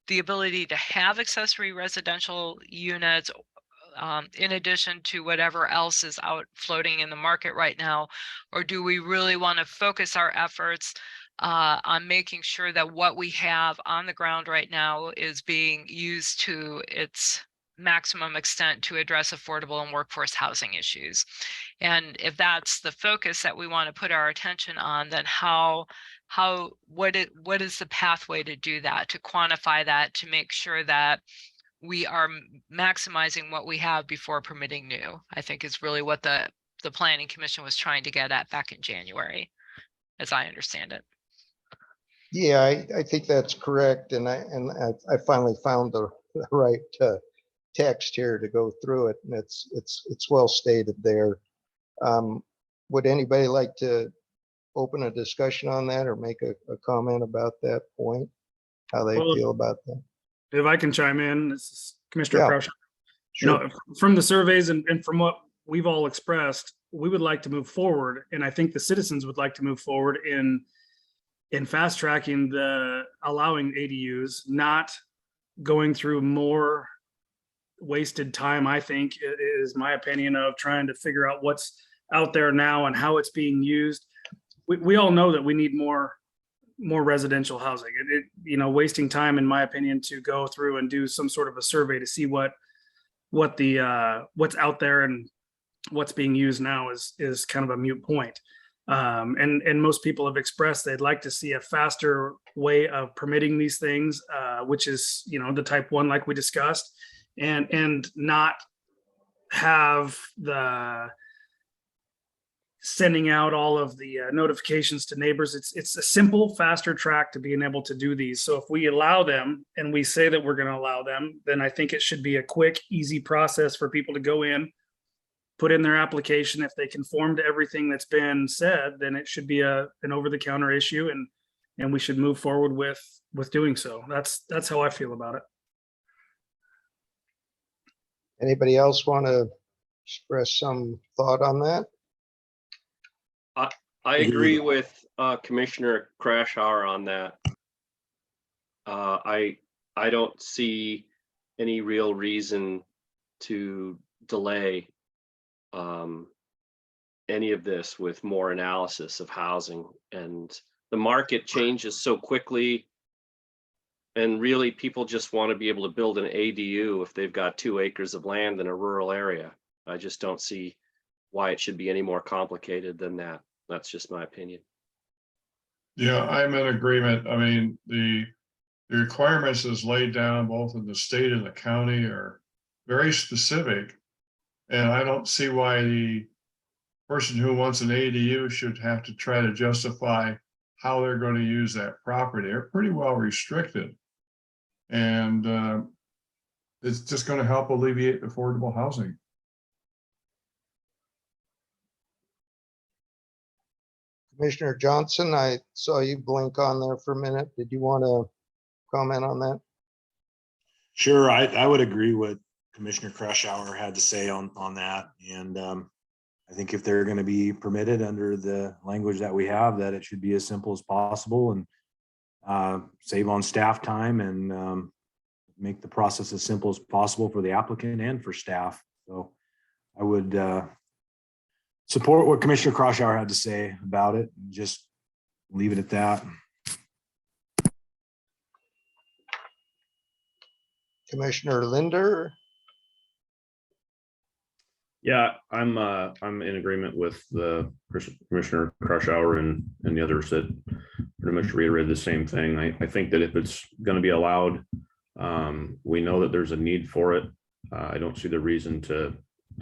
the ability to have accessory residential units in addition to whatever else is out floating in the market right now? Or do we really want to focus our efforts on making sure that what we have on the ground right now is being used to its maximum extent to address affordable and workforce housing issues? And if that's the focus that we want to put our attention on, then what is the pathway to do that, to quantify that, to make sure that we are maximizing what we have before permitting new, I think is really what the Planning Commission was trying to get at back in January, as I understand it. Yeah, I think that's correct. And I finally found the right text here to go through it, and it's well stated there. Would anybody like to open a discussion on that or make a comment about that point? How they Well, feel about that? If I can chime in, this is Commissioner Yeah. Crouch. You know, from the surveys and from what we've all expressed, we would like to move forward. And I think the citizens would like to move forward in fast tracking the allowing ADUs, not going through more wasted time. I think it is my opinion of trying to figure out what's out there now and how it's being used. we all know that we need more residential housing. Wasting time, in my opinion, to go through and do some sort of a survey to see what's out there and what's being used now is kind of a moot point. And most people have expressed they'd like to see a faster way of permitting these things, which is, the type 1, like we discussed, and not have the sending out all of the notifications to neighbors. It's a simple, faster track to being able to do these. So if we allow them and we say that we're going to allow them, then I think it should be a quick, easy process for people to go in, put in their application. If they conform to everything that's been said, then it should be an over-the-counter issue, and we should move forward with doing so. That's how I feel about it. Anybody else want to express some thought on that? I agree with Commissioner Crashauer on that. I don't see any real reason to delay any of this with more analysis of housing, and the market changes so quickly. And really, people just want to be able to build an ADU if they've got 2 acres of land in a rural area. I just don't see why it should be any more complicated than that. That's just my opinion. Yeah, I'm in agreement. I mean, the requirements as laid down both in the state and the county are very specific. And I don't see why the person who wants an ADU should have to try to justify how they're going to use that property. They're pretty well restricted. And it's just going to help alleviate affordable housing. Commissioner Johnson, I saw you blink on there for a minute. Did you want to comment on that? Sure, I would agree with Commissioner Crashauer had to say on that. And I think if they're going to be permitted under the language that we have, that it should be as simple as possible and save on staff time and make the process as simple as possible for the applicant and for staff. So I would support what Commissioner Crashauer had to say about it and just leave it at that. Commissioner Linder? Yeah, I'm in agreement with the Commissioner Crashauer and the others that pretty much reiterated the same thing. I think that if it's going to be allowed, we know that there's a need for it. I don't see the reason to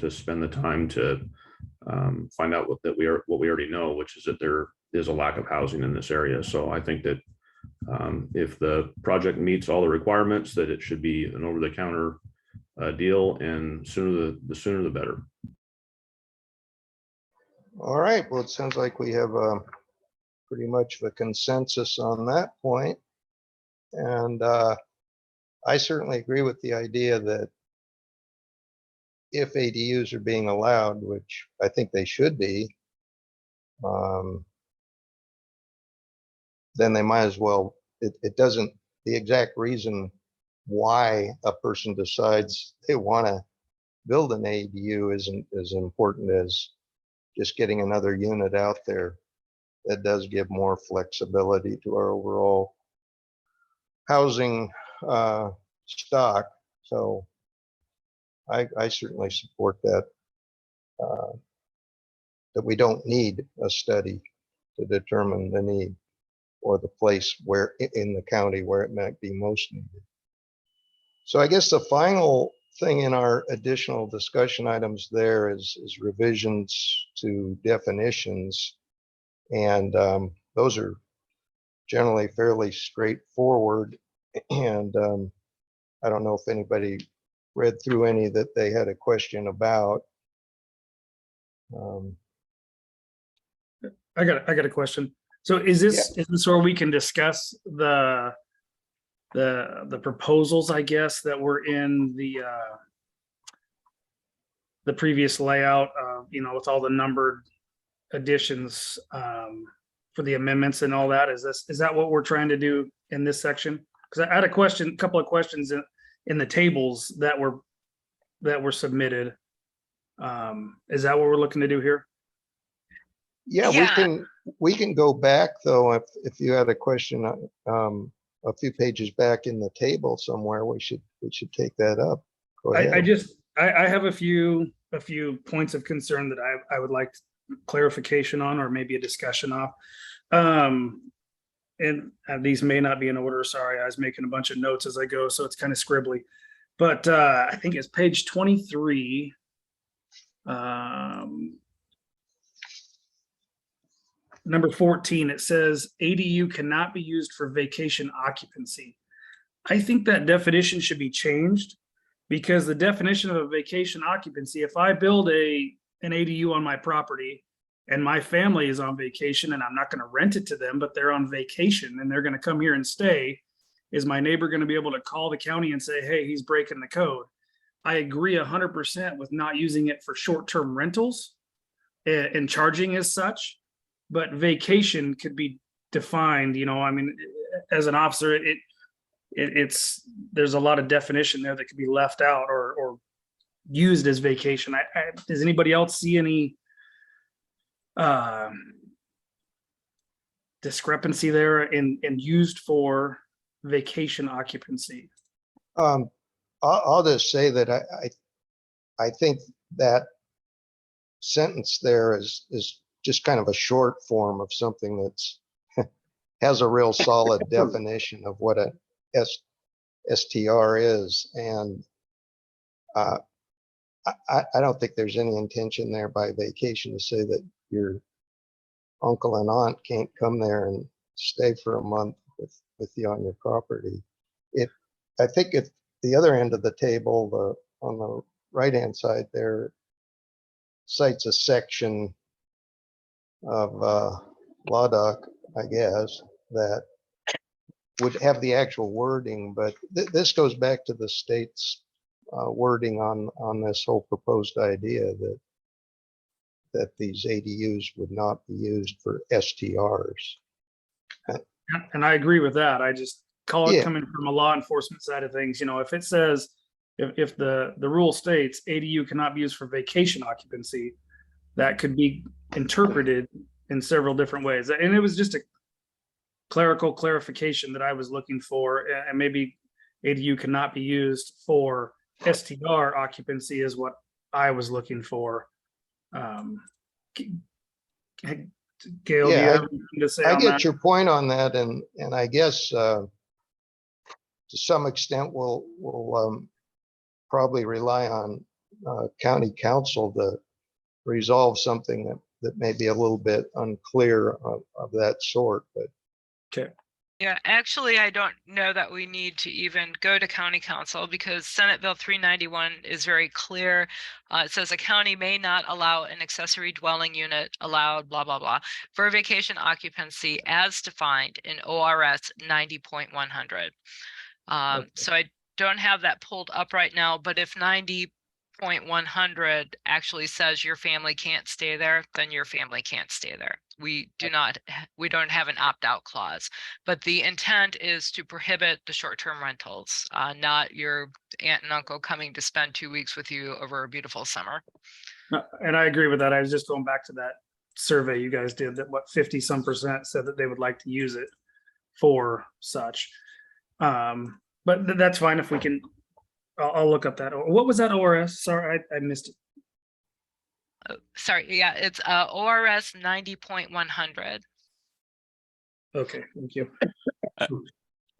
spend the time to find out what we already know, which is that there is a lack of housing in this area. So I think that if the project meets all the requirements, that it should be an over-the-counter deal, and the sooner the better. All right, well, it sounds like we have pretty much of a consensus on that point. And I certainly agree with the idea that if ADUs are being allowed, which I think they should be, then they might as well, it doesn't, the exact reason why a person decides they want to build an ADU isn't as important as just getting another unit out there. That does give more flexibility to our overall housing stock. So I certainly support that, that we don't need a study to determine the need or the place where in the county where it might be most needed. So I guess the final thing in our additional discussion items there is revisions to definitions. And those are generally fairly straightforward. And I don't know if anybody read through any that they had a question about. I got a question. So is this where we can discuss the proposals, I guess, that were in the previous layout, with all the numbered additions for the amendments and all that? Is that what we're trying to do in this section? Because I had a couple of questions in the tables that were submitted. Is that what we're looking to do here? Yeah, We can go back though, if you had a question, a few pages back in the table somewhere, we should take that up. Go ahead. I have a few points of concern that I would like clarification on, or maybe a discussion of. And these may not be in order. Sorry, I was making a bunch of notes as I go, so it's kind of scribbly. But I think it's page 23. Number 14, it says ADU cannot be used for vacation occupancy. I think that definition should be changed, because the definition of a vacation occupancy, if I build an ADU on my property and my family is on vacation and I'm not going to rent it to them, but they're on vacation and they're going to come here and stay, is my neighbor going to be able to call the county and say, hey, he's breaking the code? I agree 100% with not using it for short-term rentals and charging as such, but vacation could be defined, I mean, as an officer, it's there's a lot of definition there that could be left out or used as vacation. Does anybody else see any discrepancy there in used for vacation occupancy? I'll just say that I think that sentence there is just kind of a short form of something that's has a real solid definition of what a STR is. And I don't think there's any intention there by vacation to say that your uncle and aunt can't come there and stay for a month with you on your property. I think at the other end of the table, on the right-hand side there, cites a section of Law Doc, I guess, that would have the actual wording, but this goes back to the state's wording on this whole proposed idea that these ADUs would not be used for STRs. And I agree with that. I just call it Yeah. coming from a law enforcement side of things. If it says, if the rule states ADU cannot be used for vacation occupancy, that could be interpreted in several different ways. And it was just a clerical clarification that I was looking for, and maybe ADU cannot be used for STR occupancy is what I was looking for. Gail, do you Yeah, have anything to say I on get that? your point on that, and I guess to some extent we'll probably rely on county council to resolve something that may be a little bit unclear of that sort, but Yeah, actually, I don't know that we need to even go to county council, because Senate Bill 391 is very clear. It says a county may not allow an accessory dwelling unit allowed, blah, blah, blah, for vacation occupancy as defined in ORS 90.100. So I don't have that pulled up right now, but if 90.100 actually says your family can't stay there, then your family can't stay there. We don't have an opt-out clause, but the intent is to prohibit the short-term rentals, not your aunt and uncle coming to spend 2 weeks with you over a beautiful summer. And I agree with that. I was just going back to that survey you guys did, that 50-some% said that they would like to use it for such. But that's fine if we can. I'll look up that. What was that ORS? Sorry, I missed it. Sorry, yeah, it's ORS 90.100. Okay, thank you. I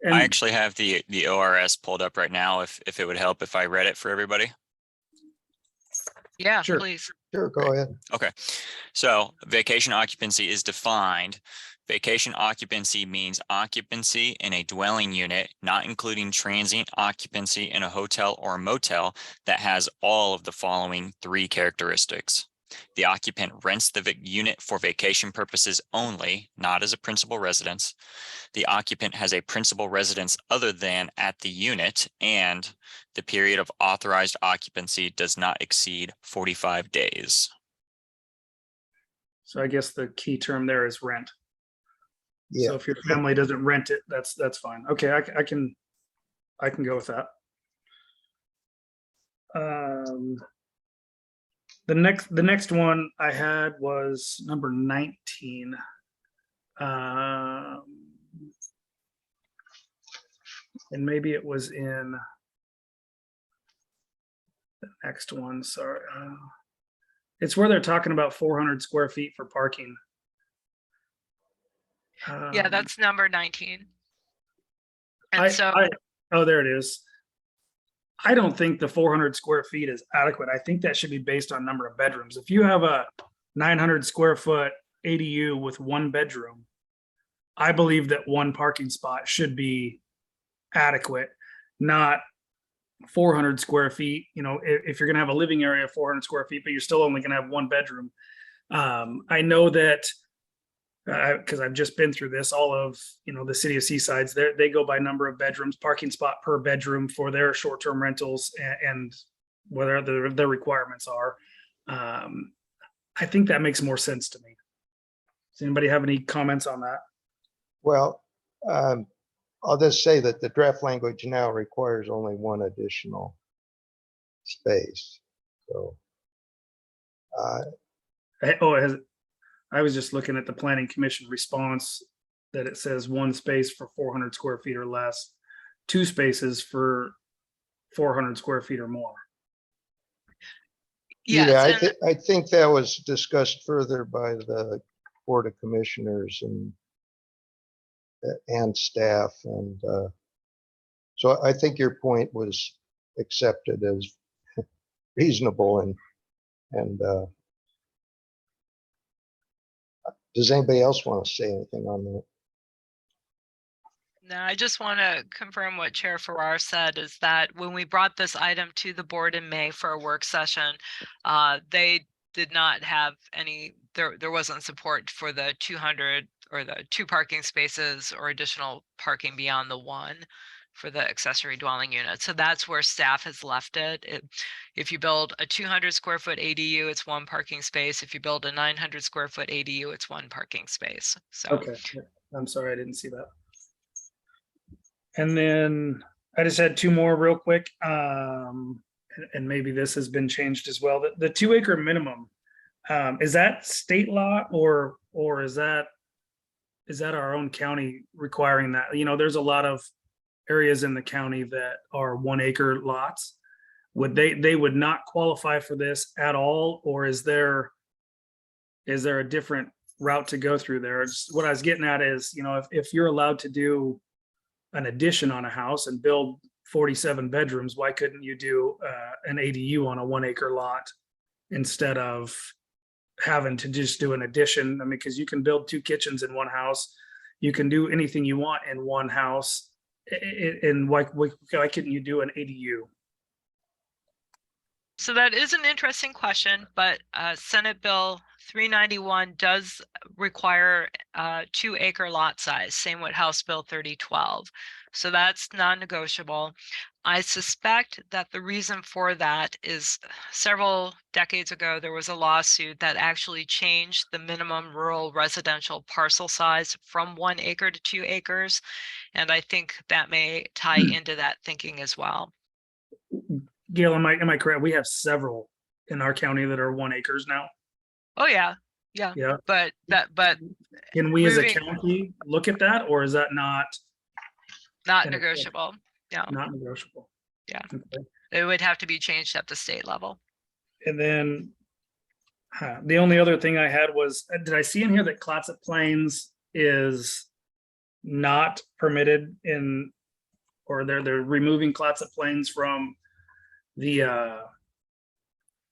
And actually have the ORS pulled up right now, if it would help if I read it for everybody. Yeah, Sure. please. sure, go ahead. Okay, so vacation occupancy is defined. Vacation occupancy means occupancy in a dwelling unit, not including transient occupancy in a hotel or motel, that has all of the following 3 characteristics. The occupant rents the unit for vacation purposes only, not as a principal residence. The occupant has a principal residence other than at the unit, and the period of authorized occupancy does not exceed 45 days. so I guess the key term there is rent. Yeah, So if your family doesn't rent it, that's fine. Okay, I can go with that. The next one I had was number 19. And maybe it was in the next one, sorry. It's where they're talking about 400 square feet for parking. Yeah, Um, that's number 19. And I, so, oh, there it is. I don't think the 400 square feet is adequate. I think that should be based on number of bedrooms. If you have a 900 square foot ADU with one bedroom, I believe that one parking spot should be adequate, not 400 square feet. You know, if you're going to have a living area of 400 square feet, but you're still only going to have one bedroom. I know that because I've just been through this, all of, you know, the city of Seasides, they go by number of bedrooms, parking spot per bedroom for their short-term rentals and whether their requirements are. I think that makes more sense to me. Does anybody have any comments on that? Well, I'll just say that the draft language now requires only one additional space. So, I was just looking at the planning commission response that it says one space for 400 square feet or less, two spaces for 400 square feet or more. yeah, yes, and I think that was discussed further by the Board of Commissioners and staff. And so I think your point was accepted as reasonable. And does anybody else want to say anything on that? no, I just want to confirm what Chair Farrar said is that when we brought this item to the board in May for a work session, they did not have any, there wasn't support for the 200 or the 2 parking spaces or additional parking beyond the 1 for the accessory dwelling unit. So that's where staff has left it. If you build a 200 square foot ADU, it's 1 parking space. If you build a 900 square foot ADU, it's 1 parking space. So Okay, I'm sorry, I didn't see that. And then I just had 2 more real quick. And maybe this has been changed as well. The 2 acre minimum, is that state law or is that our own county requiring that? You know, there's a lot of areas in the county that are 1 acre lots. Would they would not qualify for this at all, or is there a different route to go through there? What I was getting at is, you know, if you're allowed to do an addition on a house and build 47 bedrooms, why couldn't you do an ADU on a 1 acre lot instead of having to just do an addition? I mean, because you can build 2 kitchens in one house, you can do anything you want in one house, and why couldn't you do an ADU? So that is an interesting question, but Senate Bill 391 does require 2 acre lot size, same with House Bill 3012. So that's non-negotiable. I suspect that the reason for that is several decades ago, there was a lawsuit that actually changed the minimum rural residential parcel size from 1 acre to 2 acres. And I think that may tie into that thinking as well. Gail, am I correct? We have several in our county that are 1 acres now. Oh, yeah. Yeah. But Can we as a moving- county look at that, or is that not not in a- negotiable. Yeah, not negotiable? Yeah. Okay. it would have to be changed at the state level. And then the only other thing I had was, did I see in here that Clatsop Plains is not permitted in, or they're removing Clatsop Plains from the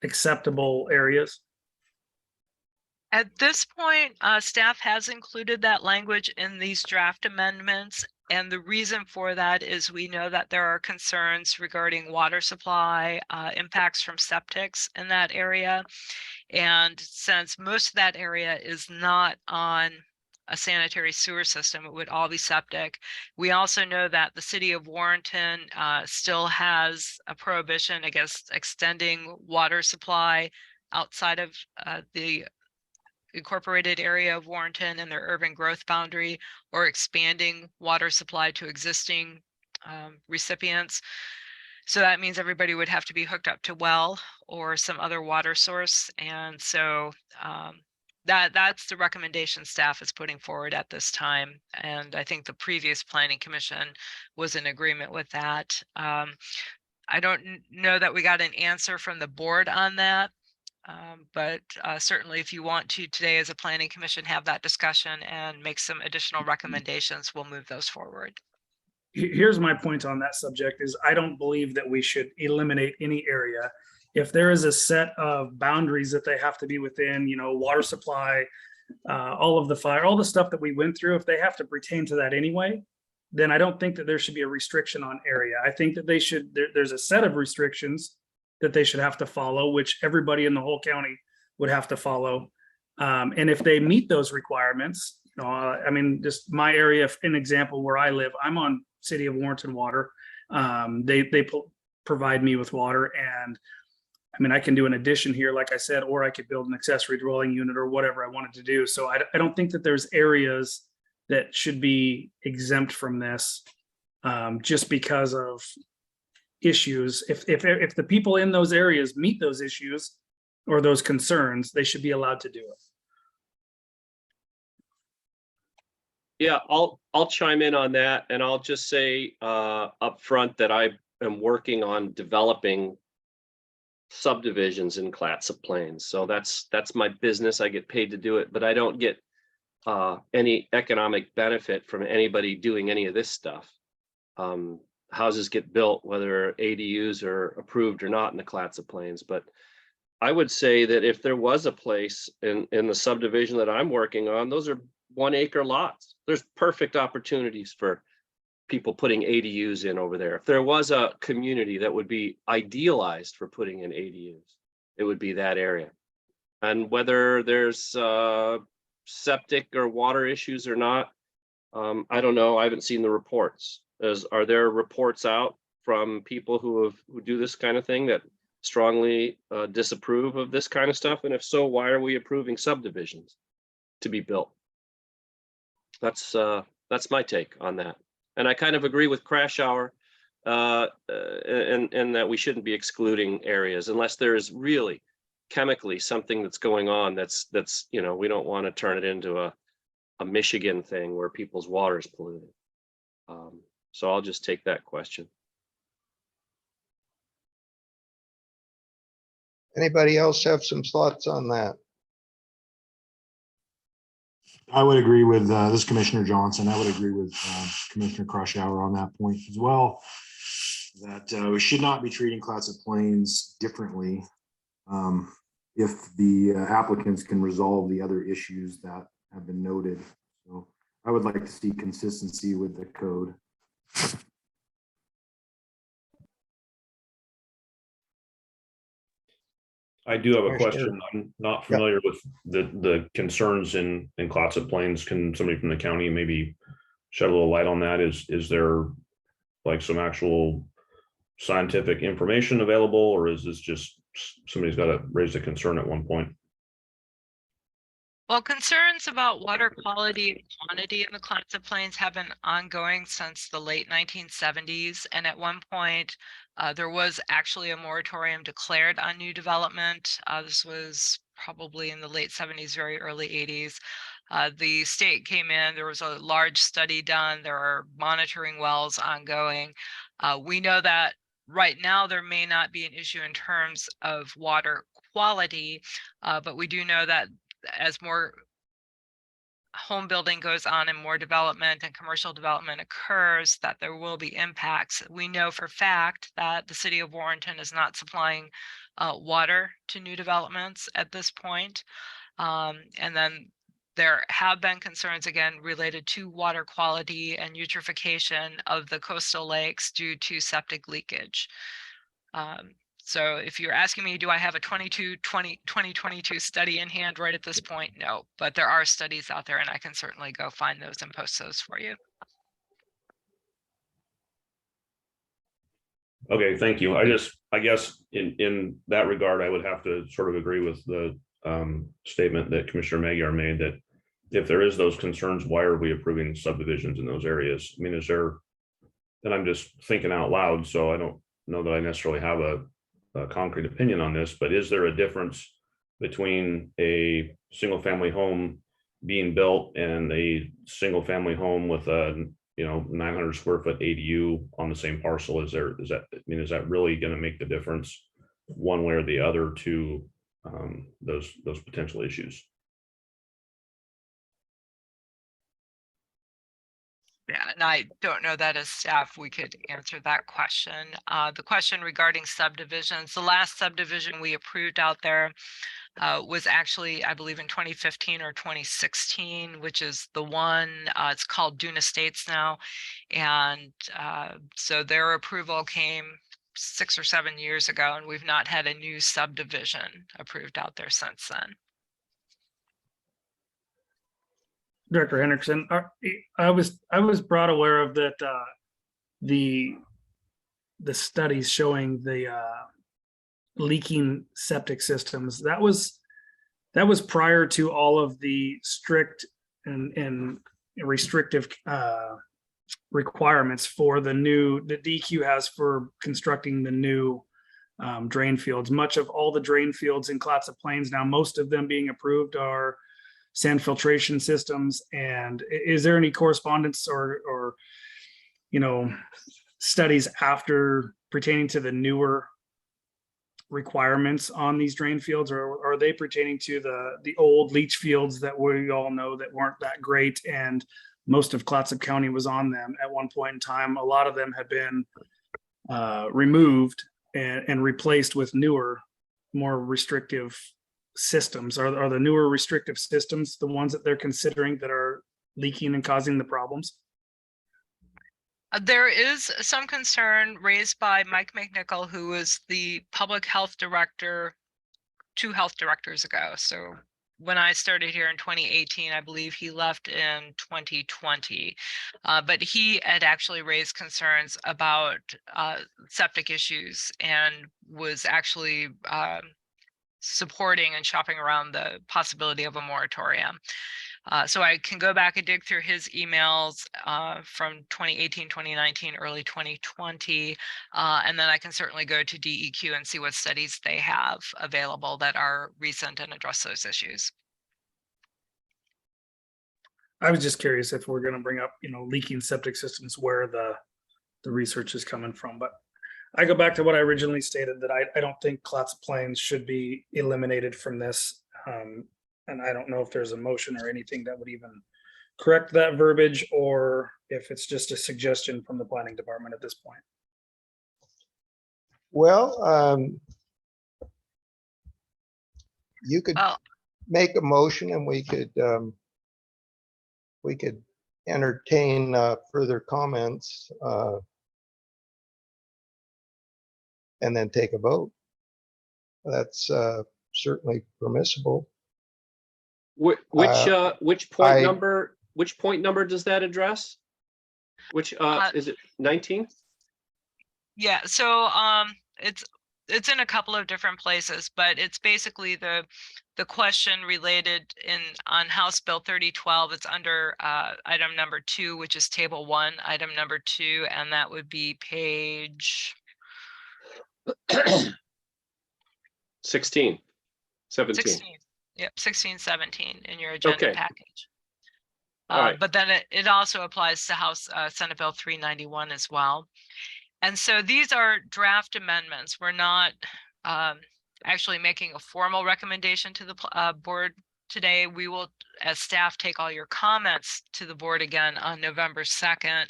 acceptable areas? At this point, staff has included that language in these draft amendments. And the reason for that is we know that there are concerns regarding water supply, impacts from septics in that area. And since most of that area is not on a sanitary sewer system, it would all be septic. We also know that the city of Warrenton still has a prohibition against extending water supply outside of the incorporated area of Warrenton and their urban growth boundary, or expanding water supply to existing recipients. So that means everybody would have to be hooked up to well or some other water source. And so that's the recommendation staff is putting forward at this time. And I think the previous planning commission was in agreement with that. I don't know that we got an answer from the board on that. But certainly if you want to today as a planning commission, have that discussion and make some additional recommendations, we'll move those forward. Here's my point on that subject is I don't believe that we should eliminate any area. If there is a set of boundaries that they have to be within, you know, water supply, all of the fire, all the stuff that we went through, if they have to pertain to that anyway, then I don't think that there should be a restriction on area. I think that they should, there's a set of restrictions that they should have to follow, which everybody in the whole county would have to follow. And if they meet those requirements, you know, I mean, just my area, an example where I live, I'm on City of Warrenton water. They provide me with water, and I mean, I can do an addition here, like I said, or I could build an accessory dwelling unit or whatever I wanted to do. So I don't think that there's areas that should be exempt from this just because of issues. If the people in those areas meet those issues or those concerns, they should be allowed to do it. Yeah, I'll chime in on that, and I'll just say up front that I am working on developing subdivisions in Clatsop Plains. So that's my business. I get paid to do it, but I don't get any economic benefit from anybody doing any of this stuff. Houses get built, whether ADUs are approved or not in the Clatsop Plains. But I would say that if there was a place in the subdivision that I'm working on, those are 1 acre lots. There's perfect opportunities for people putting ADUs in over there. If there was a community that would be idealized for putting in ADUs, it would be that area. And whether there's septic or water issues or not, I don't know. I haven't seen the reports. Are there reports out from people who do this kind of thing that strongly disapprove of this kind of stuff? And if so, why are we approving subdivisions to be built? That's my take on that. And I kind of agree with Crash Hour and that we shouldn't be excluding areas unless there is really chemically something that's going on that's you know, we don't want to turn it into a Michigan thing where people's water is polluted. So I'll just take that question. Anybody else have some thoughts on that? I would agree with this is Commissioner Johnson. I would agree with Commissioner Crushhour on that point as well. That we should not be treating Clatsop Plains differently if the applicants can resolve the other issues that have been noted. So I would like to see consistency with the code. I do have a Commissioner. question. I'm not familiar with the concerns in Clatsop Plains. Can somebody from the county maybe shed a little light on that? Is there like some actual scientific information available, or is this just somebody's got to raise a concern at one point? Well, concerns about water quality and quantity in the Clatsop Plains have been ongoing since the late 1970s. And at one point, there was actually a moratorium declared on new development. This was probably in the late 70s, very early 80s. The state came in, there was a large study done. There are monitoring wells ongoing. We know that right now there may not be an issue in terms of water quality, but we do know that as more home building goes on and more development and commercial development occurs, that there will be impacts. We know for fact that the city of Warrenton is not supplying water to new developments at this point. And then there have been concerns again related to water quality and eutrophication of the coastal lakes due to septic leakage. So if you're asking me, do I have a 2022 study in hand right at this point? No, but there are studies out there and I can certainly go find those and post those for you. Okay, thank you. I guess in that regard, I would have to sort of agree with the statement that Commissioner Magyar made, that if there is those concerns, why are we approving subdivisions in those areas? I mean, is there, and I'm just thinking out loud, so I don't know that I necessarily have a concrete opinion on this, but is there a difference between a single family home being built and a single family home with a 900 square foot ADU on the same parcel? Is that really going to make the difference one way or the other to those potential issues? Yeah, and I don't know that as staff, we could answer that question. The question regarding subdivisions, the last subdivision we approved out there was actually, I believe, in 2015 or 2016, which is the one, it's called Dune Estates now. And so their approval came 6 or 7 years ago, and we've not had a new subdivision approved out there since then. Director Hendrickson, I was brought aware of that, the studies showing the leaking septic systems. That was prior to all of the strict and restrictive requirements for the DEQ has for constructing the new drain fields. Much of all the drain fields in Clatsop Plains now, most of them being approved, are sand filtration systems. And is there any correspondence or studies after pertaining to the newer requirements on these drain fields, or are they pertaining to the old leach fields that we all know that weren't that great, and most of Clatsop County was on them at one point in time? A lot of them have been removed and replaced with newer, more restrictive systems. Are the newer restrictive systems the ones that they're considering that are leaking and causing the problems? There is some concern raised by Mike McNichol, who was the public health director 2 health directors ago. So when I started here in 2018, I believe he left in 2020. But he had actually raised concerns about septic issues and was actually supporting and shopping around the possibility of a moratorium. So I can go back and dig through his emails from 2018, 2019, early 2020, and then I can certainly go to DEQ and see what studies they have available that are recent and address those issues. I was just curious if we're going to bring up, leaking septic systems, where the research is coming from. But I go back to what I originally stated, that I don't think Clatsop Plains should be eliminated from this. And I don't know if there's a motion or anything that would even correct that verbiage, or if it's just a suggestion from the planning department at this point. Well, you could make a motion and we could entertain further comments and then take a vote. That's certainly permissible. Which point number? Which point number does that address? Which is it? 19? Yeah. So it's in a couple of different places, but it's basically the question related on House Bill 3012. It's under item number 2, which is table 1, item number 2, and that would be page 16, 17. 16. Yep, 16, 17 in your agenda package. All right. But then it also applies to House Senate Bill 391 as well. And so these are draft amendments. We're not actually making a formal recommendation to the board today. We will, as staff, take all your comments to the board again on November 2nd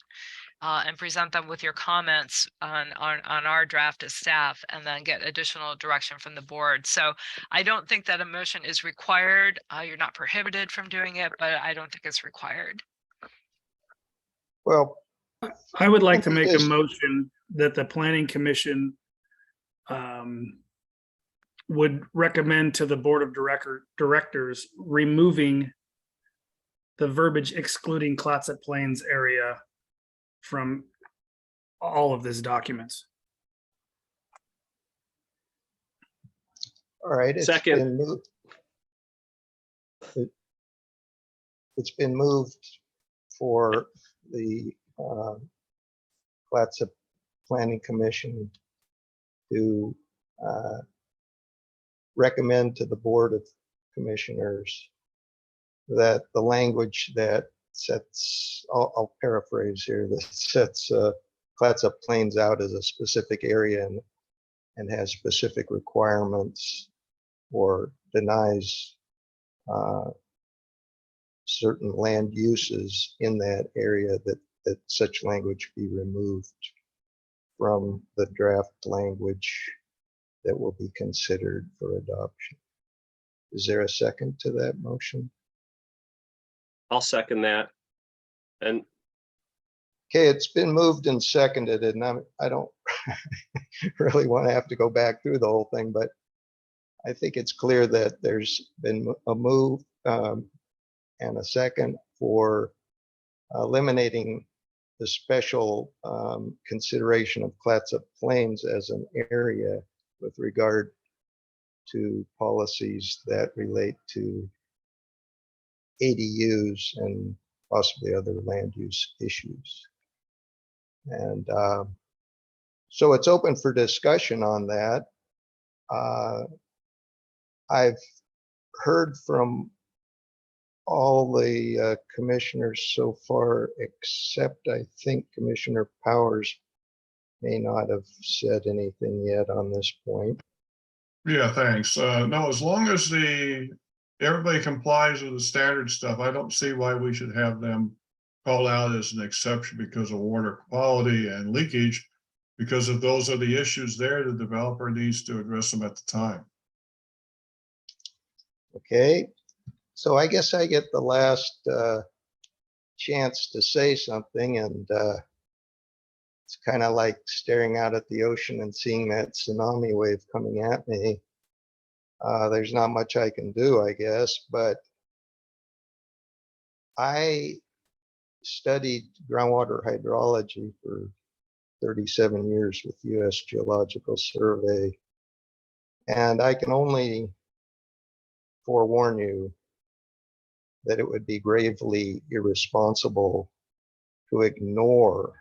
and present them with your comments on our draft as staff, and then get additional direction from the board. So I don't think that a motion is required. You're not prohibited from doing it, but I don't think it's required. Well, I would like to make a motion that the Planning Commission would recommend to the Board of Directors removing the verbiage excluding Clatsop Plains area from all of these documents. all right. Second. It's been moved for the Clatsop Planning Commission to recommend to the Board of Commissioners that the language that sets, I'll paraphrase here, that sets Clatsop Plains out as a specific area and has specific requirements or denies certain land uses in that area, that such language be removed from the draft language that will be considered for adoption. Is there a second to that motion? I'll second that. And Okay, it's been moved and seconded, and I don't really want to have to go back through the whole thing, but I think it's clear that there's been a move and a second for eliminating the special consideration of Clatsop Plains as an area with regard to policies that relate to ADUs and possibly other land use issues. And so it's open for discussion on that. I've heard from all the commissioners so far, except I think Commissioner Powers may not have said anything yet on this point. Yeah, thanks. No, as long as everybody complies with the standard stuff, I don't see why we should have them called out as an exception because of water quality and leakage. Because if those are the issues there, the developer needs to address them at the time. Okay, so I guess I get the last chance to say something, and it's kind of like staring out at the ocean and seeing that tsunami wave coming at me. There's not much I can do, I guess, but I studied groundwater hydrology for 37 years with U.S. Geological Survey, and I can only forewarn you that it would be gravely irresponsible to ignore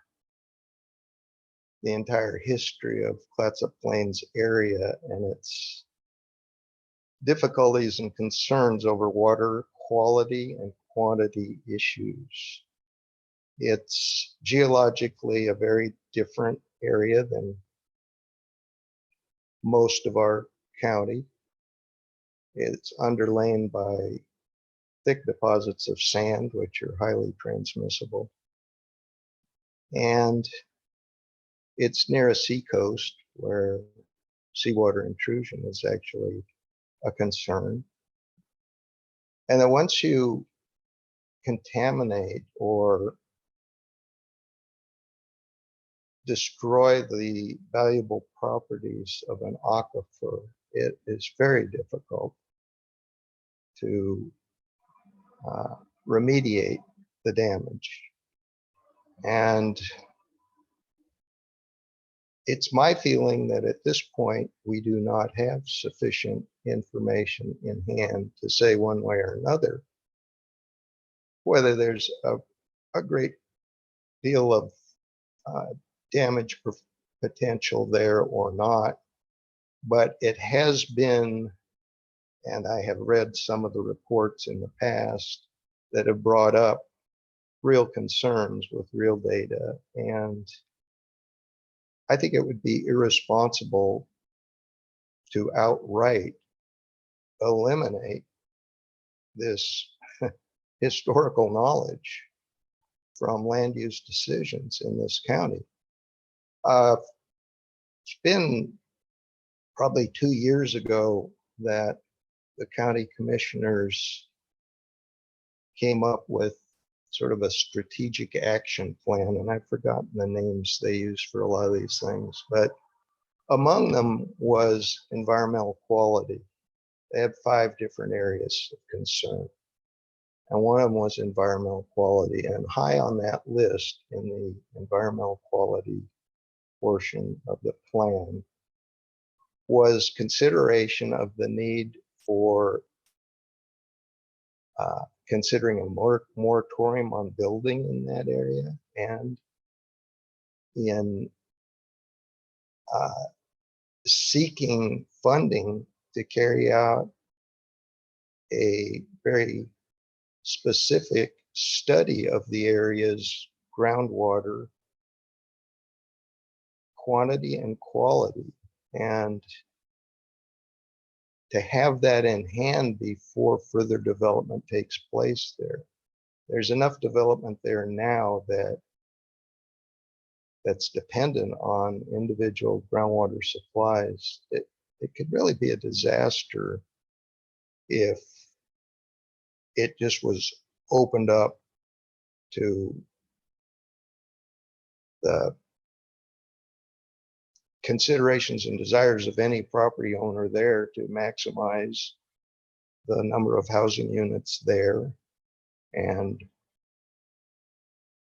the entire history of Clatsop Plains area and its difficulties and concerns over water quality and quantity issues. It's geologically a very different area than most of our county. It's underlain by thick deposits of sand, which are highly transmissible. And it's near a seacoast where seawater intrusion is actually a concern. And then once you contaminate or destroy the valuable properties of an aquifer, it is very difficult to remediate the damage. And it's my feeling that at this point, we do not have sufficient information in hand to say one way or another whether there's a great deal of damage potential there or not. But it has been, and I have read some of the reports in the past that have brought up real concerns with real data. And I think it would be irresponsible to outright eliminate this historical knowledge from land use decisions in this county. It's been probably 2 years ago that the county commissioners came up with sort of a strategic action plan, and I've forgotten the names they use for a lot of these things, but among them was environmental quality. They had 5 different areas of concern, and one of them was environmental quality. And high on that list in the environmental quality portion of the plan was consideration of the need for considering a moratorium on building in that area, and in seeking funding to carry out a very specific study of the area's groundwater quantity and quality, and to have that in hand before further development takes place there. There's enough development there now that's dependent on individual groundwater supplies. It could really be a disaster if it just was opened up to the considerations and desires of any property owner there to maximize the number of housing units there. And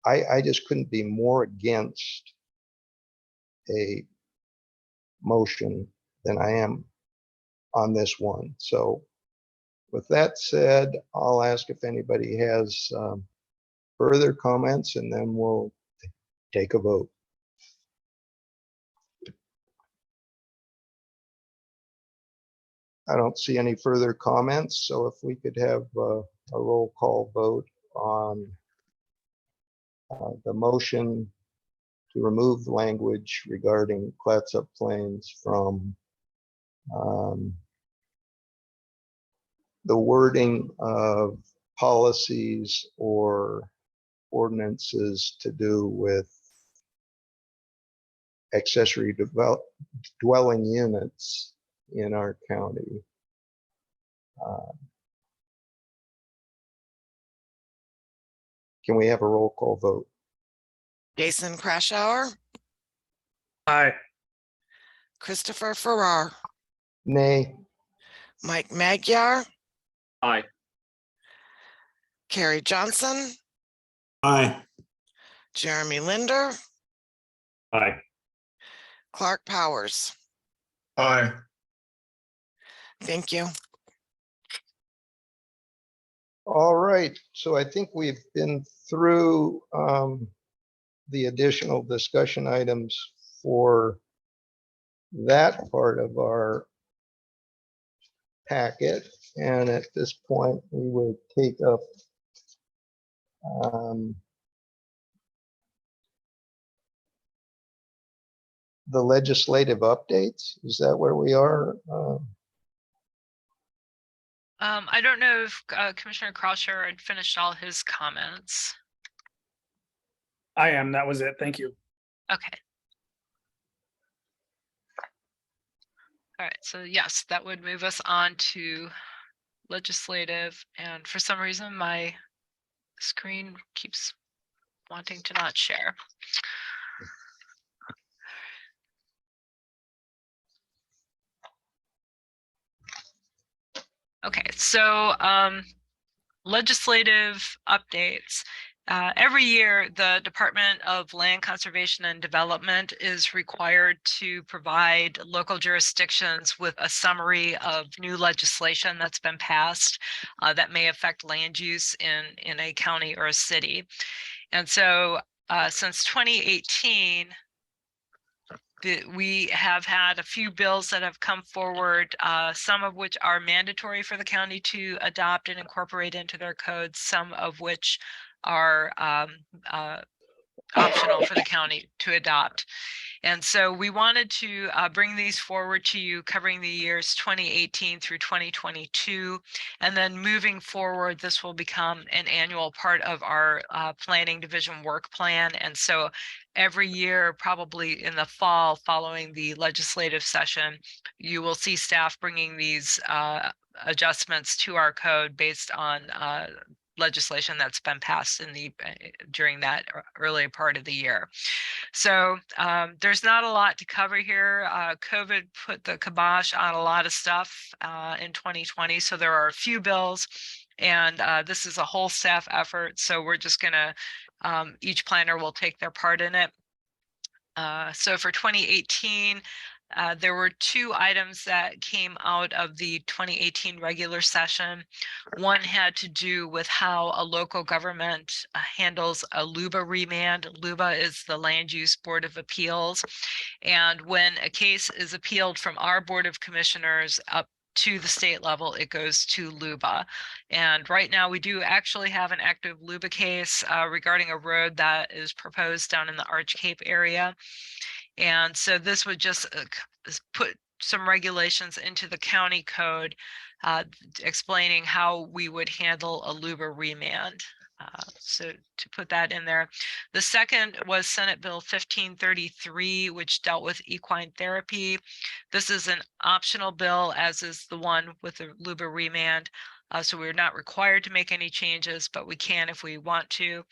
I just couldn't be more against a motion than I am on this one. So with that said, I'll ask if anybody has further comments, and then we'll take a vote. I don't see any further comments, so if we could have a roll call vote on the motion to remove the language regarding Clatsop Plains from the wording of policies or ordinances to do with accessory dwelling units in our county. Can we have a roll call vote? Jason Crashauer, Aye. Christopher Farrar, Nay. Mike Magyar, Aye. Carrie Johnson, Aye. Jeremy Linder, Aye. Clark Powers. Aye. Thank you. All right, so I think we've been through the additional discussion items for that part of our packet. And at this point, we would take up the legislative updates. Is that where we are? I don't know if Commissioner Crawshaw had finished all his comments. I am. That was it. Thank you. Okay. All right, so yes, that would move us on to legislative, and for some reason my screen keeps wanting to not share. Okay, so legislative updates. Every year, the Department of Land Conservation and Development is required to provide local jurisdictions with a summary of new legislation that's been passed that may affect land use in a county or a city. And so since 2018, we have had a few bills that have come forward, some of which are mandatory for the county to adopt and incorporate into their codes, some of which are optional for the county to adopt. And so we wanted to bring these forward to you, covering the years 2018 through 2022. And then moving forward, this will become an annual part of our planning division work plan. And so every year, probably in the fall following the legislative session, you will see staff bringing these adjustments to our code based on legislation that's been passed in the during that early part of the year. So there's not a lot to cover here. COVID put the kibosh on a lot of stuff in 2020. So there are a few bills, and this is a whole staff effort. So we're just gonna, each planner will take their part in it. So for 2018, there were two items that came out of the 2018 regular session. One had to do with how a local government handles a LUBA remand. LUBA is the Land Use Board of Appeals. And when a case is appealed from our Board of Commissioners up to the state level, it goes to LUBA. And right now we do actually have an active LUBA case regarding a road that is proposed down in the Arch Cape area. And so this would just put some regulations into the county code explaining how we would handle a LUBA remand. So to put that in there. The second was Senate Bill 1533, which dealt with equine therapy. This is an optional bill, as is the one with the LUBA remand. So we're not required to make any changes, but we can if we want to.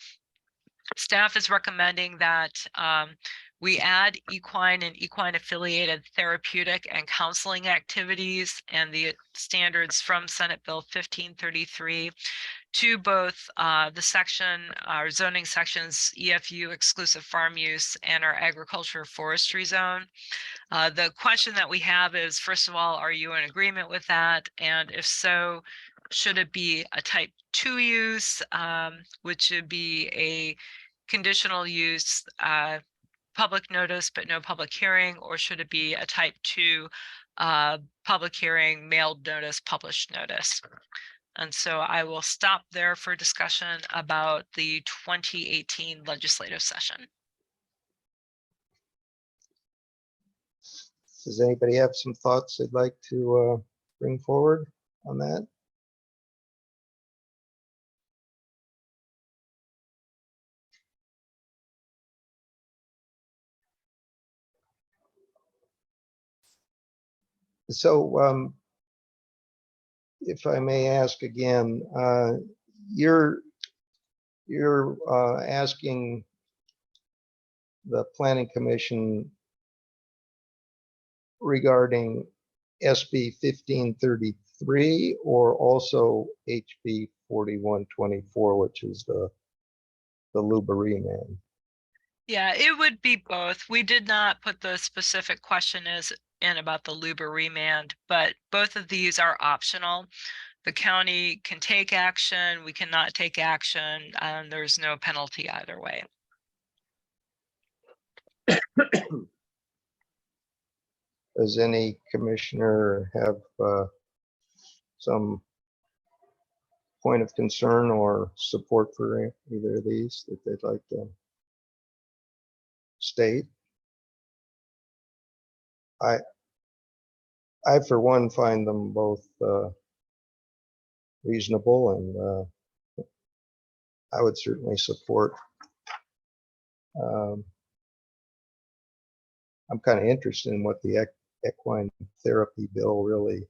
Staff is recommending that we add equine and equine affiliated therapeutic and counseling activities and the standards from Senate Bill 1533 to both the section, our zoning sections, EFU, exclusive farm use, and our agriculture forestry zone. The question that we have is, first of all, are you in agreement with that? And if so, should it be a type 2 use, which would be a conditional use, public notice but no public hearing, or should it be a type 2 public hearing, mailed notice, published notice? And so I will stop there for discussion about the 2018 legislative session. Does anybody have some thoughts they'd like to bring forward on that? So if I may ask again, you're asking the Planning Commission regarding SB 1533 or also HB 4124, which is the LUBA remand? Yeah, it would be both. We did not put the specific question in about the LUBA remand, but both of these are optional. The county can take action, we cannot take action, and there's no penalty either way. Does any commissioner have some point of concern or support for either of these that they'd like to state? I for one find them both reasonable, and I would certainly support. I'm kind of interested in what the equine therapy bill really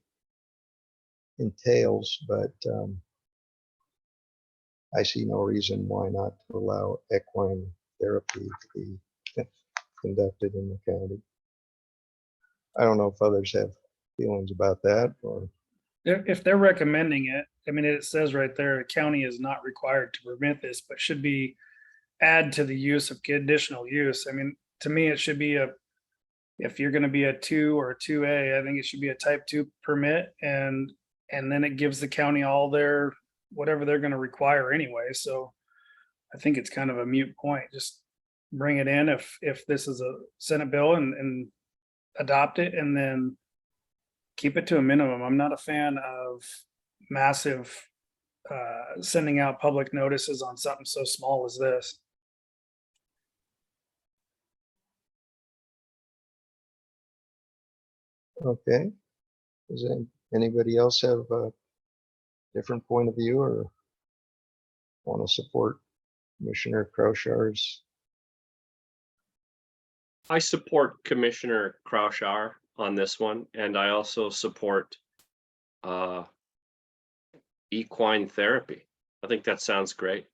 entails, but I see no reason why not to allow equine therapy to be conducted in the county. I don't know if others have feelings about that, or If they're recommending it, I mean, it says right there, a county is not required to permit this, but should be add to the use of conditional use. I mean, to me, it should be if you're gonna be a 2 or a 2A, I think it should be a type 2 permit, and then it gives the county all their, whatever they're gonna require anyway, so I think it's kind of a moot point. Just bring it in if this is a Senate bill and adopt it, and then keep it to a minimum. I'm not a fan of massive sending out public notices on something so small as this. okay. Does anybody else have a different point of view or want to support Commissioner Kraushaar's? I support Commissioner Kraushaar on this one, and I also support equine therapy. I think that sounds great.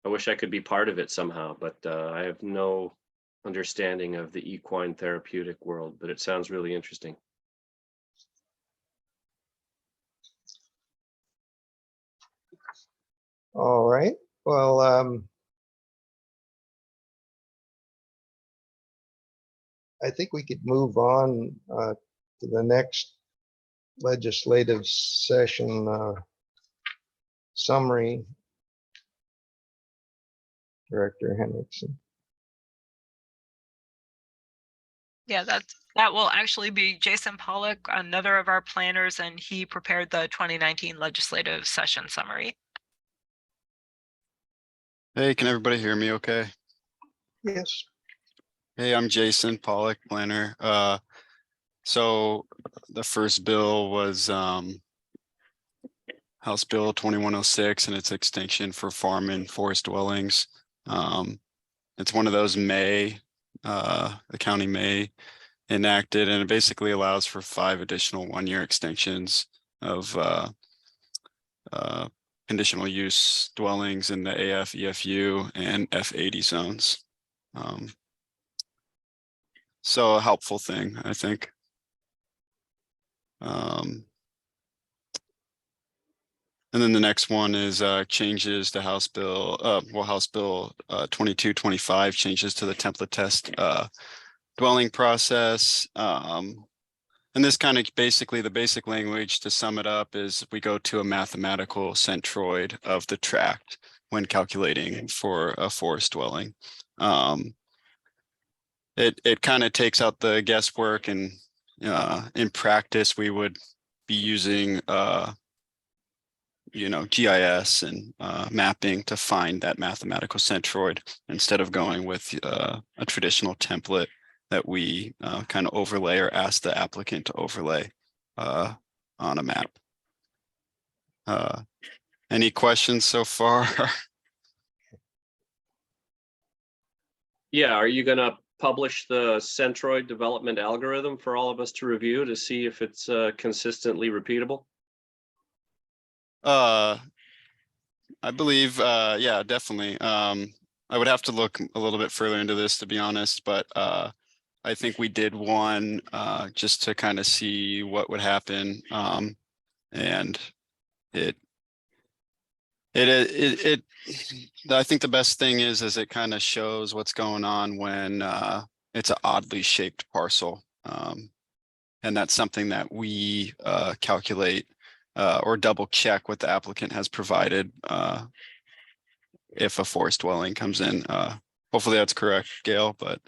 I wish I could be part of it somehow, but I have no understanding of the equine therapeutic world, but it sounds really interesting. All right, well, I think we could move on to the next legislative session summary. Director Henriksen. Yeah, that will actually be Jason Pollock, another of our planners, and he prepared the 2019 legislative session summary. Hey, can everybody hear me okay? Yes. Hey, I'm Jason Pollock, planner. So the first bill was House Bill 2106 and its extinction for farm and forest dwellings. It's one of those the county may enacted, and it basically allows for 5 additional 1-year extensions of conditional use dwellings in the AF, EFU, and F80 zones. So a helpful thing, I think. And then the next one is changes to House Bill 2225, changes to the template test dwelling process. And this kind of basically, the basic language to sum it up is we go to a mathematical centroid of the tract when calculating for a forest dwelling. It kind of takes out the guesswork, and in practice, we would be using GIS and mapping to find that mathematical centroid instead of going with a traditional template that we kind of overlay or ask the applicant to overlay on a map. Any questions so far? Yeah, are you gonna publish the centroid development algorithm for all of us to review to see if it's consistently repeatable? I believe, yeah, definitely. I would have to look a little bit further into this, to be honest, but I think we did one just to kind of see what would happen. And I think the best thing is it kind of shows what's going on when it's an oddly shaped parcel. And that's something that we calculate or double check what the applicant has provided if a forest dwelling comes in. Hopefully that's correct, Gail, but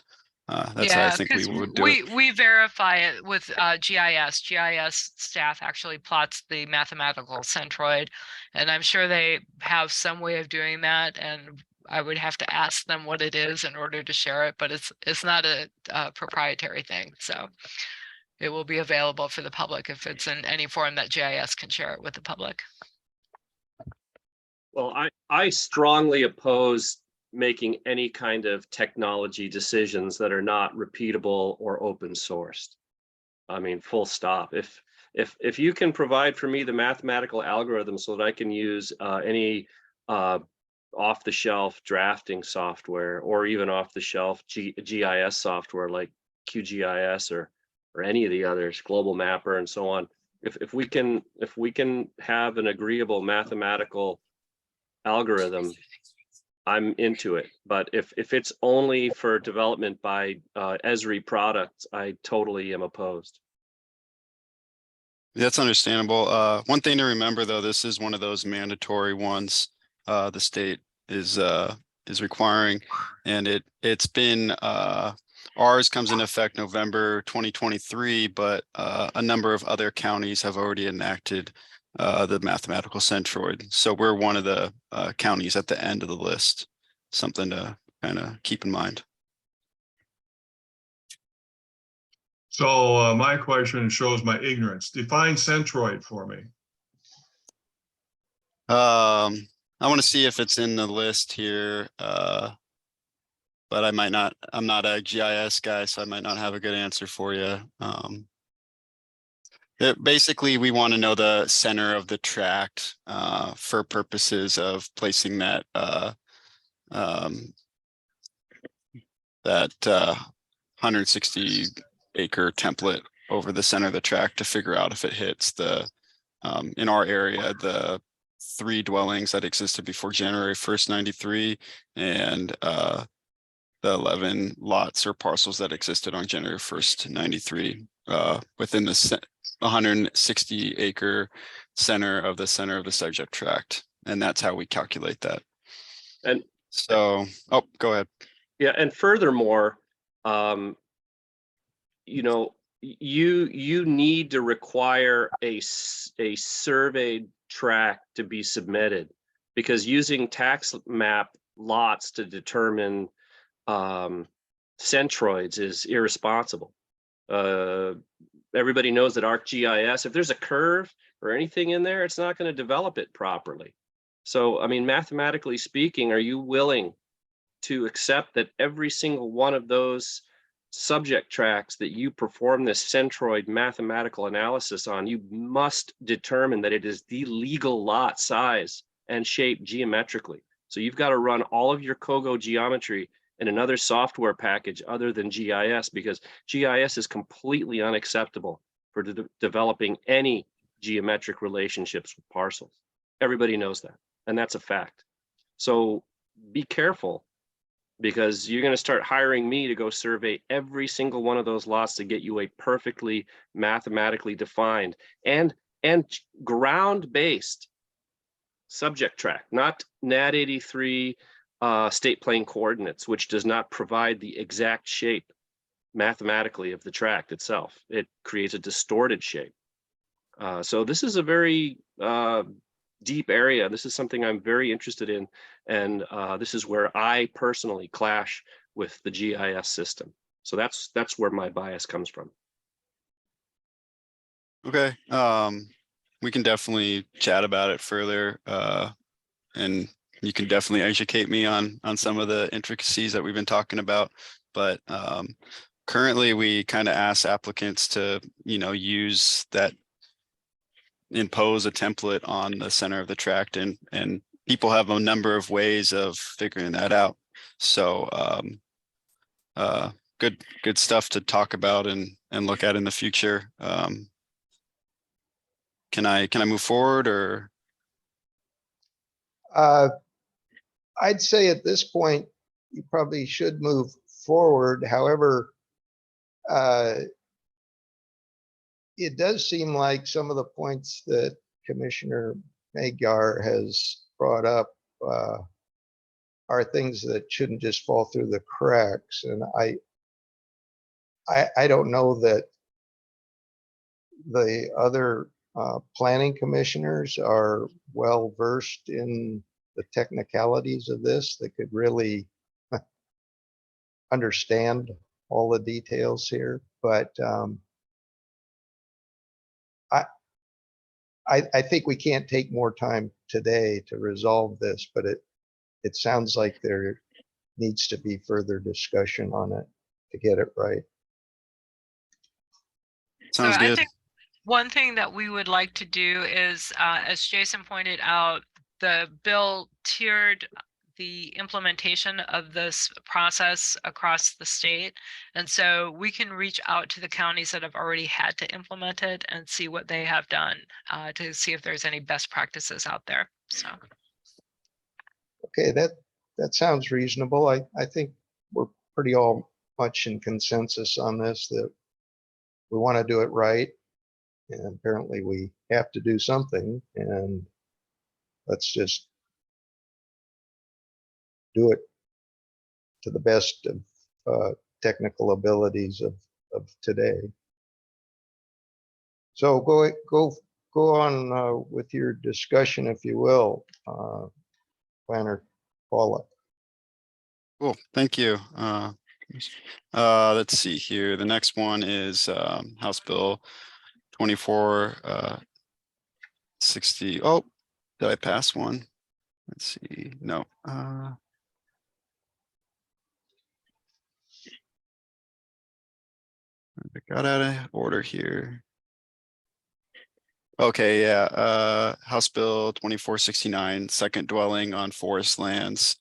that's how I think we 'cause would do it. we verify it with GIS. GIS staff actually plots the mathematical centroid, and I'm sure they have some way of doing that, and I would have to ask them what it is in order to share it, but it's not a proprietary thing, so it will be available for the public if it's in any form that GIS can share it with the public. Well, I strongly oppose making any kind of technology decisions that are not repeatable or open sourced. I mean, full stop. If you can provide for me the mathematical algorithm so that I can use any off-the-shelf drafting software or even off-the-shelf GIS software like QGIS or any of the others, Global Mapper and so on. If we can have an agreeable mathematical algorithm, I'm into it. But if it's only for development by Esri products, I totally am opposed. That's understandable. One thing to remember, though, this is one of those mandatory ones the state is requiring, and it's been ours comes into effect November 2023, but a number of other counties have already enacted the mathematical centroid. So we're one of the counties at the end of the list. Something to kind of keep in mind. So my question shows my ignorance. Define centroid for me. I want to see if it's in the list here, but I might not. I'm not a GIS guy, so I might not have a good answer for you. Basically, we want to know the center of the tract for purposes of placing that 160 acre template over the center of the tract to figure out if it hits the in our area the 3 dwellings that existed before January 1st, 93, and the 11 lots or parcels that existed on January 1st, 93 within the 160 acre center of the subject tract. And that's how we calculate that. And so, oh, go ahead. Yeah, and furthermore, you know, you need to require a surveyed tract to be submitted, because using tax map lots to determine centroids is irresponsible. Everybody knows that ArcGIS, if there's a curve or anything in there, it's not going to develop it properly. So, I mean, mathematically speaking, are you willing to accept that every single one of those subject tracks that you perform this centroid mathematical analysis on, you must determine that it is the legal lot size and shape geometrically? So you've got to run all of your COGO geometry in another software package other than GIS, because GIS is completely unacceptable for developing any geometric relationships with parcels. Everybody knows that, and that's a fact. So be careful, because you're going to start hiring me to go survey every single one of those lots to get you a perfectly mathematically defined and ground-based subject tract, not NAD 83 state plane coordinates, which does not provide the exact shape mathematically of the tract itself. It creates a distorted shape. So this is a very deep area. This is something I'm very interested in. And this is where I personally clash with the GIS system. So that's where my bias comes from. Okay, we can definitely chat about it further, and you can definitely educate me on some of the intricacies that we've been talking about. But currently, we kind of ask applicants to, use that, impose a template on the center of the tract, and people have a number of ways of figuring that out. So good stuff to talk about and look at in the future. Can I move forward, or? I'd say at this point, you probably should move forward. However, it does seem like some of the points that Commissioner Magyar has brought up are things that shouldn't just fall through the cracks. And I don't know that the other planning commissioners are well versed in the technicalities of this that could really understand all the details here. But I think we can't take more time today to resolve this, but it sounds like there needs to be further discussion on it to get it right. Sounds So good. I think one thing that we would like to do is, as Jason pointed out, the bill tiered the implementation of this process across the state. And so we can reach out to the counties that have already had to implement it and see what they have done to see if there's any best practices out there. So. Okay, that sounds reasonable. I think we're pretty all much in consensus on this, that we want to do it right. And apparently we have to do something, and let's just do it to the best of technical abilities of today. So go on with your discussion, if you will, Planner Paula. Cool, thank you. Let's see here. The next one is House Bill 2460. Oh, did I pass one? Let's see. No. I got out of order here. Okay, yeah. House Bill 2469, second dwelling on forest lands.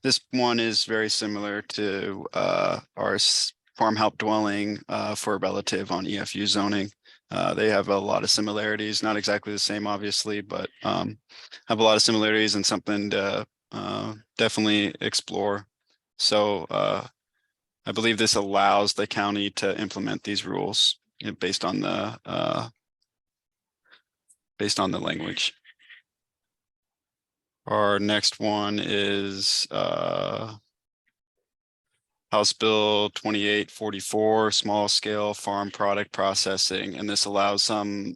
This one is very similar to our farm help dwelling for a relative on EFU zoning. They have a lot of similarities, not exactly the same, obviously, but have a lot of similarities and something to definitely explore. So I believe this allows the county to implement these rules based on the language. Our next one is House Bill 2844, small scale farm product processing, and this allows some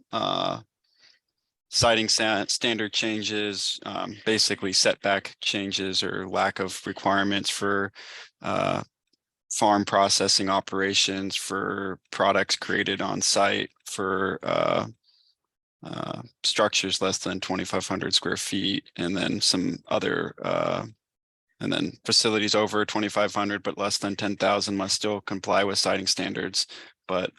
citing standard changes, basically setback changes or lack of requirements for farm processing operations for products created on site for structures less than 2,500 square feet, and then some other and then facilities over 2,500 but less than 10,000 must still comply with citing standards. But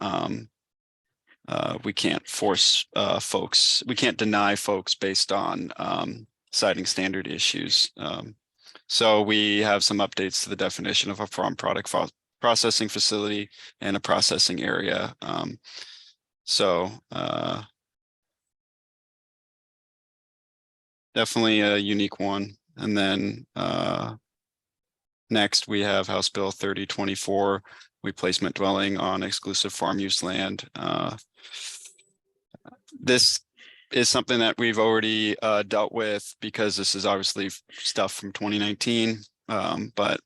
we can't force folks, we can't deny folks based on citing standard issues. So we have some updates to the definition of a farm product processing facility and a processing area. Definitely a unique one. And then next we have House Bill 3024, replacement dwelling on exclusive farm use land. This is something that we've already dealt with because this is obviously stuff from 2019. But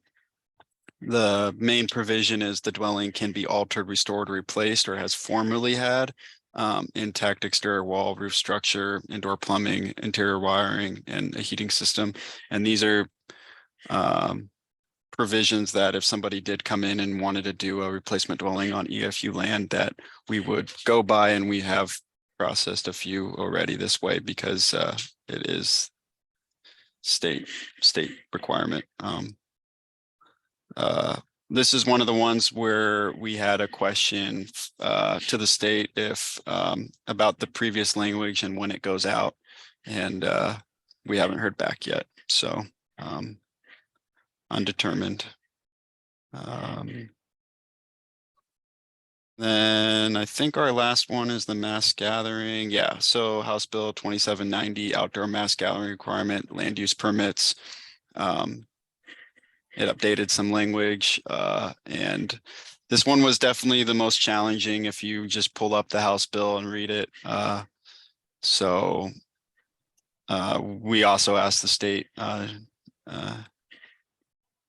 the main provision is the dwelling can be altered, restored, or replaced, or has formerly had intact exterior wall, roof structure, indoor plumbing, interior wiring, and a heating system. And these are provisions that if somebody did come in and wanted to do a replacement dwelling on EFU land, that we would go by, and we have processed a few already this way because it is state requirement. This is one of the ones where we had a question to the state if about the previous language and when it goes out, and we haven't heard back yet. So undetermined. Then I think our last one is the mass gathering. Yeah, so House Bill 2790, outdoor mass gathering requirement, land use permits. It updated some language, and this one was definitely the most challenging if you just pull up the House bill and read it. We also asked the state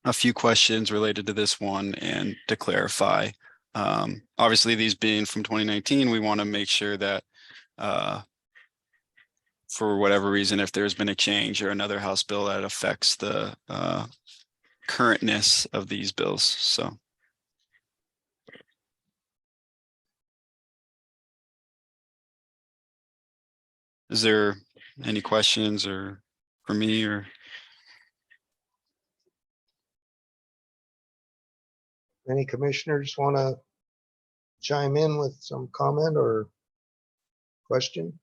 a few questions related to this one and to clarify. Obviously, these being from 2019, we want to make sure that for whatever reason, if there's been a change or another House bill that affects the currentness of these bills. So. Is there any questions or for me or? Any commissioners want to chime in with some comment or question?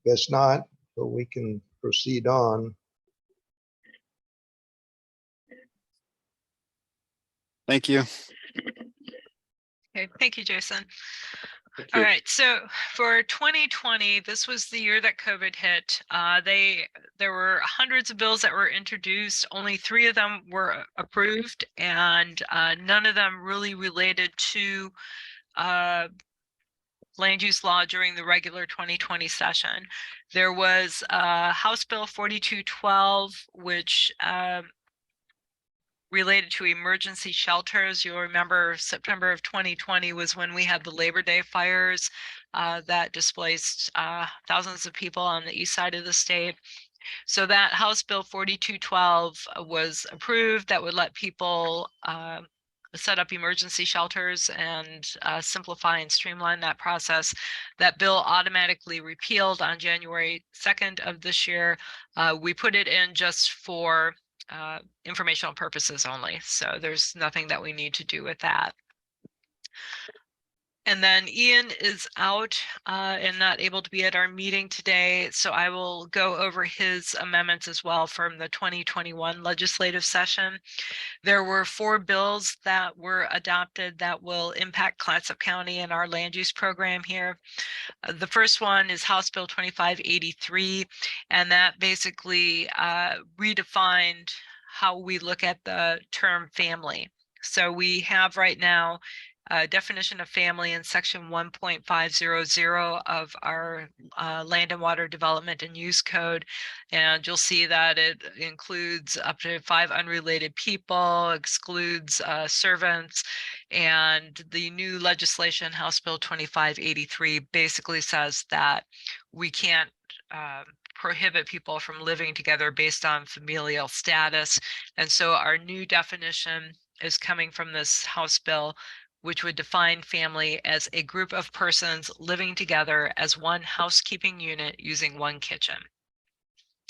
Guess not, but we can proceed on. Thank you. Okay, thank you, Jason. Thank All you. right, so for 2020, this was the year that COVID hit. There were hundreds of bills that were introduced. Only 3 of them were approved, and none of them really related to land use law during the regular 2020 session. There was House Bill 4212, which related to emergency shelters. You'll remember September of 2020 was when we had the Labor Day fires that displaced thousands of people on the east side of the state. So that House Bill 4212 was approved. That would let people set up emergency shelters and simplify and streamline that process. That bill automatically repealed on January 2nd of this year. We put it in just for informational purposes only. So there's nothing that we need to do with that. And then Ian is out and not able to be at our meeting today. So I will go over his amendments as well from the 2021 legislative session. There were 4 bills that were adopted that will impact Clatsop County and our land use program here. The first one is House Bill 2583, and that basically redefined how we look at the term family. So we have right now definition of family in section 1.500 of our Land and Water Development and Use Code. And you'll see that it includes up to 5 unrelated people, excludes servants, and the new legislation, House Bill 2583, basically says that we can't prohibit people from living together based on familial status. And so our new definition is coming from this House bill, which would define family as a group of persons living together as one housekeeping unit using one kitchen.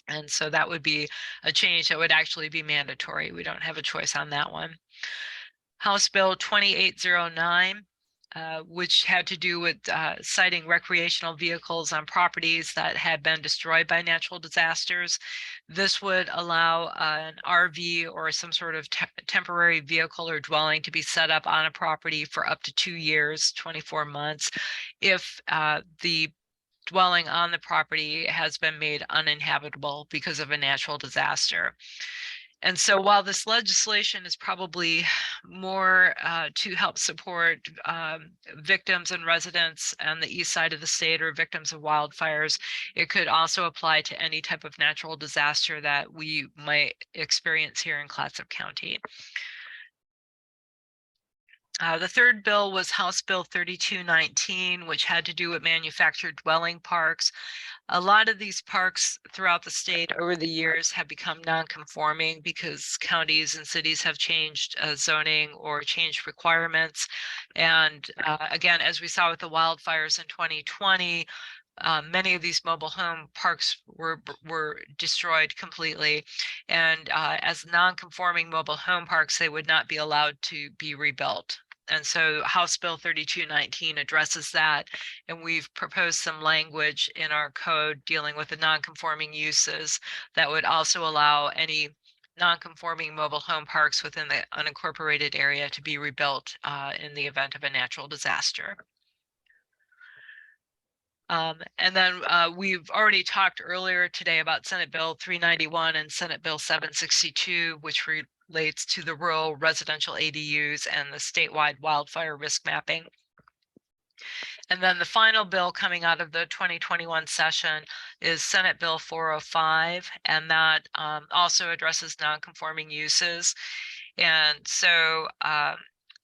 And so that would be a change that would actually be mandatory. We don't have a choice on that one. House Bill 2809, which had to do with citing recreational vehicles on properties that had been destroyed by natural disasters. This would allow an RV or some sort of temporary vehicle or dwelling to be set up on a property for up to 2 years, 24 months, if the dwelling on the property has been made uninhabitable because of a natural disaster. And so while this legislation is probably more to help support victims and residents on the east side of the state or victims of wildfires, it could also apply to any type of natural disaster that we might experience here in Clatsop County. The third bill was House Bill 3219, which had to do with manufactured dwelling parks. A lot of these parks throughout the state over the years have become non-conforming because counties and cities have changed zoning or changed requirements. And again, as we saw with the wildfires in 2020, many of these mobile home parks were destroyed completely. And as non-conforming mobile home parks, they would not be allowed to be rebuilt. And so House Bill 3219 addresses that, and we've proposed some language in our code dealing with the non-conforming uses that would also allow any non-conforming mobile home parks within the unincorporated area to be rebuilt in the event of a natural disaster. And then we've already talked earlier today about Senate Bill 391 and Senate Bill 762, which relates to the rural residential ADUs and the statewide wildfire risk mapping. And then the final bill coming out of the 2021 session is Senate Bill 405, and that also addresses non-conforming uses. And so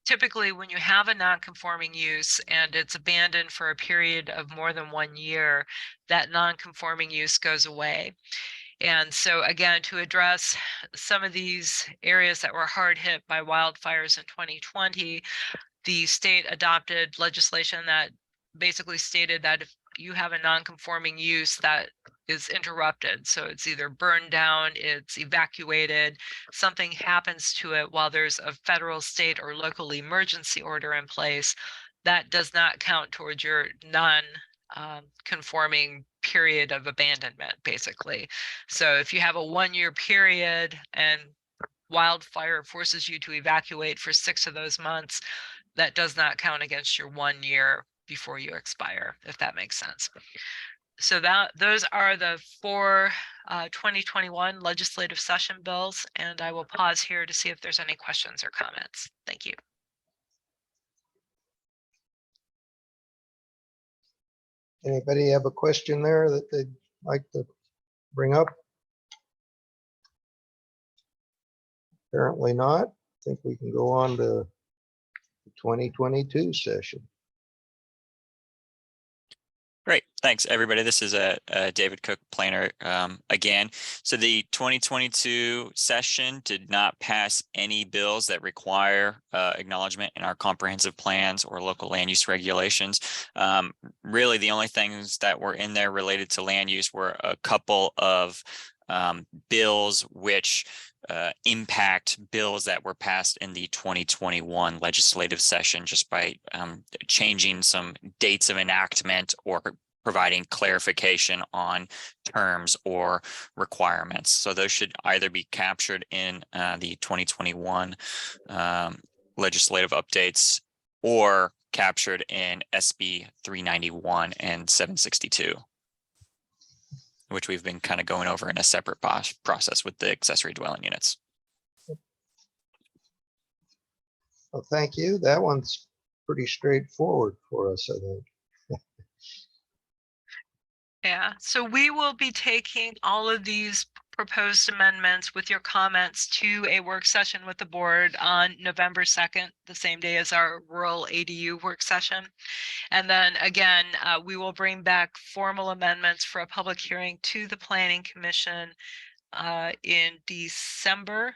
typically when you have a non-conforming use and it's abandoned for a period of more than 1 year, that non-conforming use goes away. And so again, to address some of these areas that were hard hit by wildfires in 2020, the state adopted legislation that basically stated that if you have a non-conforming use that is interrupted, so it's either burned down, it's evacuated, something happens to it while there's a federal, state, or local emergency order in place, that does not count towards your non-conforming period of abandonment, basically. So if you have a 1-year period and wildfire forces you to evacuate for 6 of those months, that does not count against your 1 year before you expire, if that makes sense. So those are the 4 2021 legislative session bills, and I will pause here to see if there's any questions or comments. Thank you. Anybody have a question there that they'd like to bring up? Apparently not. I think we can go on to the 2022 session. Great, thanks everybody. This is David Cook, planner again. So the 2022 session did not pass any bills that require acknowledgement in our comprehensive plans or local land use regulations. Really, the only things that were in there related to land use were a couple of bills which impact bills that were passed in the 2021 legislative session just by changing some dates of enactment or providing clarification on terms or requirements. So those should either be captured in the 2021 legislative updates or captured in SB 391 and 762. Which we've been kind of going over in a separate process with the accessory dwelling units. Well, thank you. That one's pretty straightforward for us, I think. Yeah, so we will be taking all of these proposed amendments with your comments to a work session with the board on November 2nd, the same day as our rural ADU work session. And then again, we will bring back formal amendments for a public hearing to the Planning Commission in December.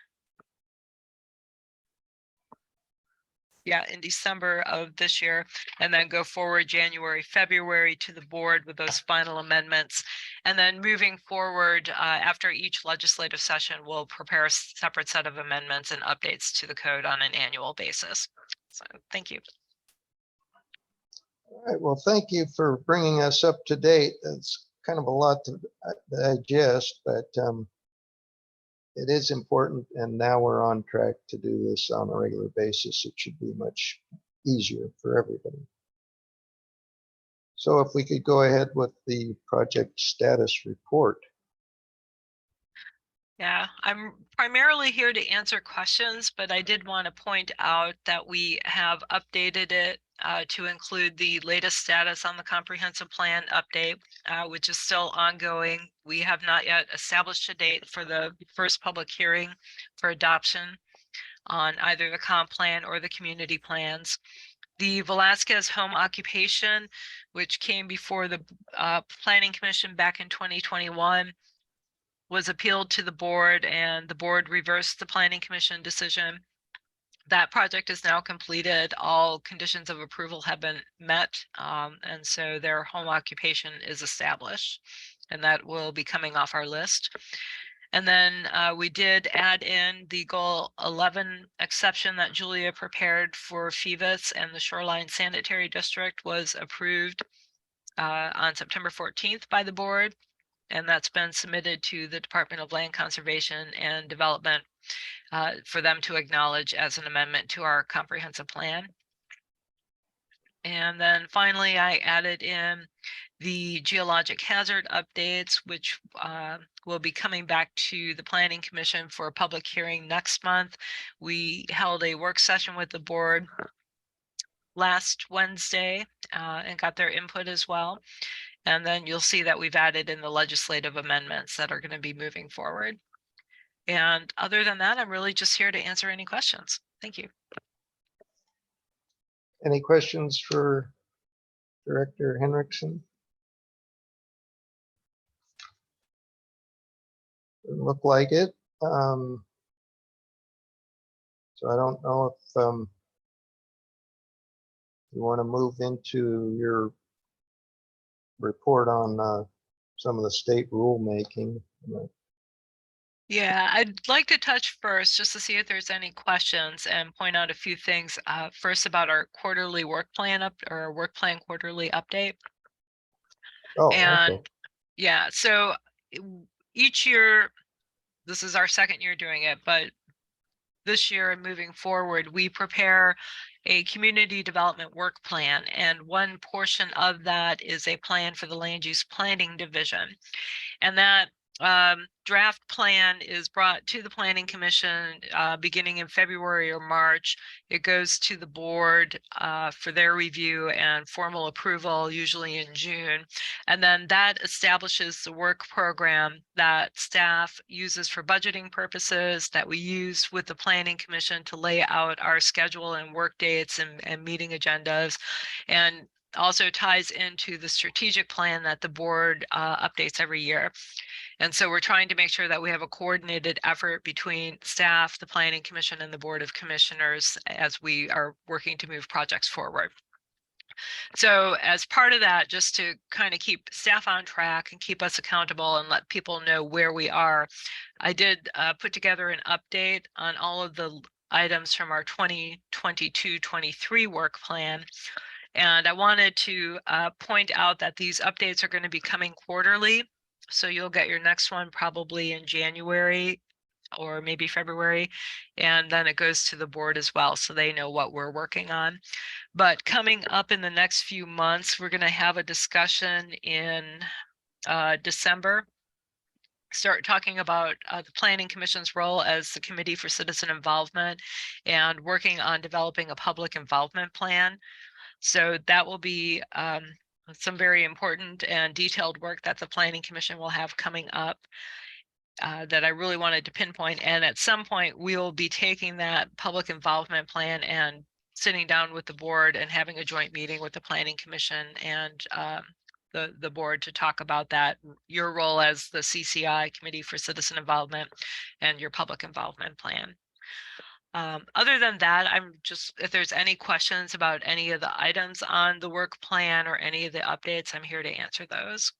Yeah, in December of this year, and then go forward January, February to the board with those final amendments. And then moving forward, after each legislative session, we'll prepare a separate set of amendments and updates to the code on an annual basis. So thank you. All right, well, thank you for bringing us up to date. It's kind of a lot to digest, but it is important, and now we're on track to do this on a regular basis. It should be much easier for everybody. So if we could go ahead with the project status report. Yeah, I'm primarily here to answer questions, but I did want to point out that we have updated it to include the latest status on the comprehensive plan update, which is still ongoing. We have not yet established a date for the first public hearing for adoption on either the comp plan or the community plans. The Velasquez home occupation, which came before the Planning Commission back in 2021, was appealed to the board, and the board reversed the Planning Commission decision. That project is now completed. All conditions of approval have been met, and so their home occupation is established, and that will be coming off our list. And then we did add in the goal 11 exception that Julia prepared for FEVIS, and the Shoreline Sanitary District was approved on September 14th by the board. And that's been submitted to the Department of Land Conservation and Development for them to acknowledge as an amendment to our comprehensive plan. And then finally, I added in the geologic hazard updates, which will be coming back to the Planning Commission for a public hearing next month. We held a work session with the board last Wednesday and got their input as well. And then you'll see that we've added in the legislative amendments that are going to be moving forward. And other than that, I'm really just here to answer any questions. Thank you. Any questions for Director Henriksen? Doesn't look like it. So I don't know if you want to move into your report on some of the state rulemaking. Yeah, I'd like to touch first just to see if there's any questions and point out a few things. First about our quarterly work plan or work plan quarterly update. Oh, And okay. yeah, so each year, this is our second year doing it, but this year and moving forward, we prepare a community development work plan, and one portion of that is a plan for the land use planning division. And that draft plan is brought to the Planning Commission beginning in February or March. It goes to the board for their review and formal approval, usually in June. And then that establishes the work program that staff uses for budgeting purposes, that we use with the Planning Commission to lay out our schedule and work dates and meeting agendas, and also ties into the strategic plan that the board updates every year. And so we're trying to make sure that we have a coordinated effort between staff, the Planning Commission, and the Board of Commissioners as we are working to move projects forward. So as part of that, just to kind of keep staff on track and keep us accountable and let people know where we are, I did put together an update on all of the items from our 2022-23 work plan. And I wanted to point out that these updates are going to be coming quarterly. So you'll get your next one probably in January or maybe February, and then it goes to the board as well, so they know what we're working on. But coming up in the next few months, we're going to have a discussion in December start talking about the Planning Commission's role as the Committee for Citizen Involvement and working on developing a public involvement plan. So that will be some very important and detailed work that the Planning Commission will have coming up that I really wanted to pinpoint. And at some point, we'll be taking that public involvement plan and sitting down with the board and having a joint meeting with the Planning Commission and the board to talk about that, your role as the CCI, Committee for Citizen Involvement, and your public involvement plan. Other than that, I'm just, if there's any questions about any of the items on the work plan or any of the updates, I'm here to answer those.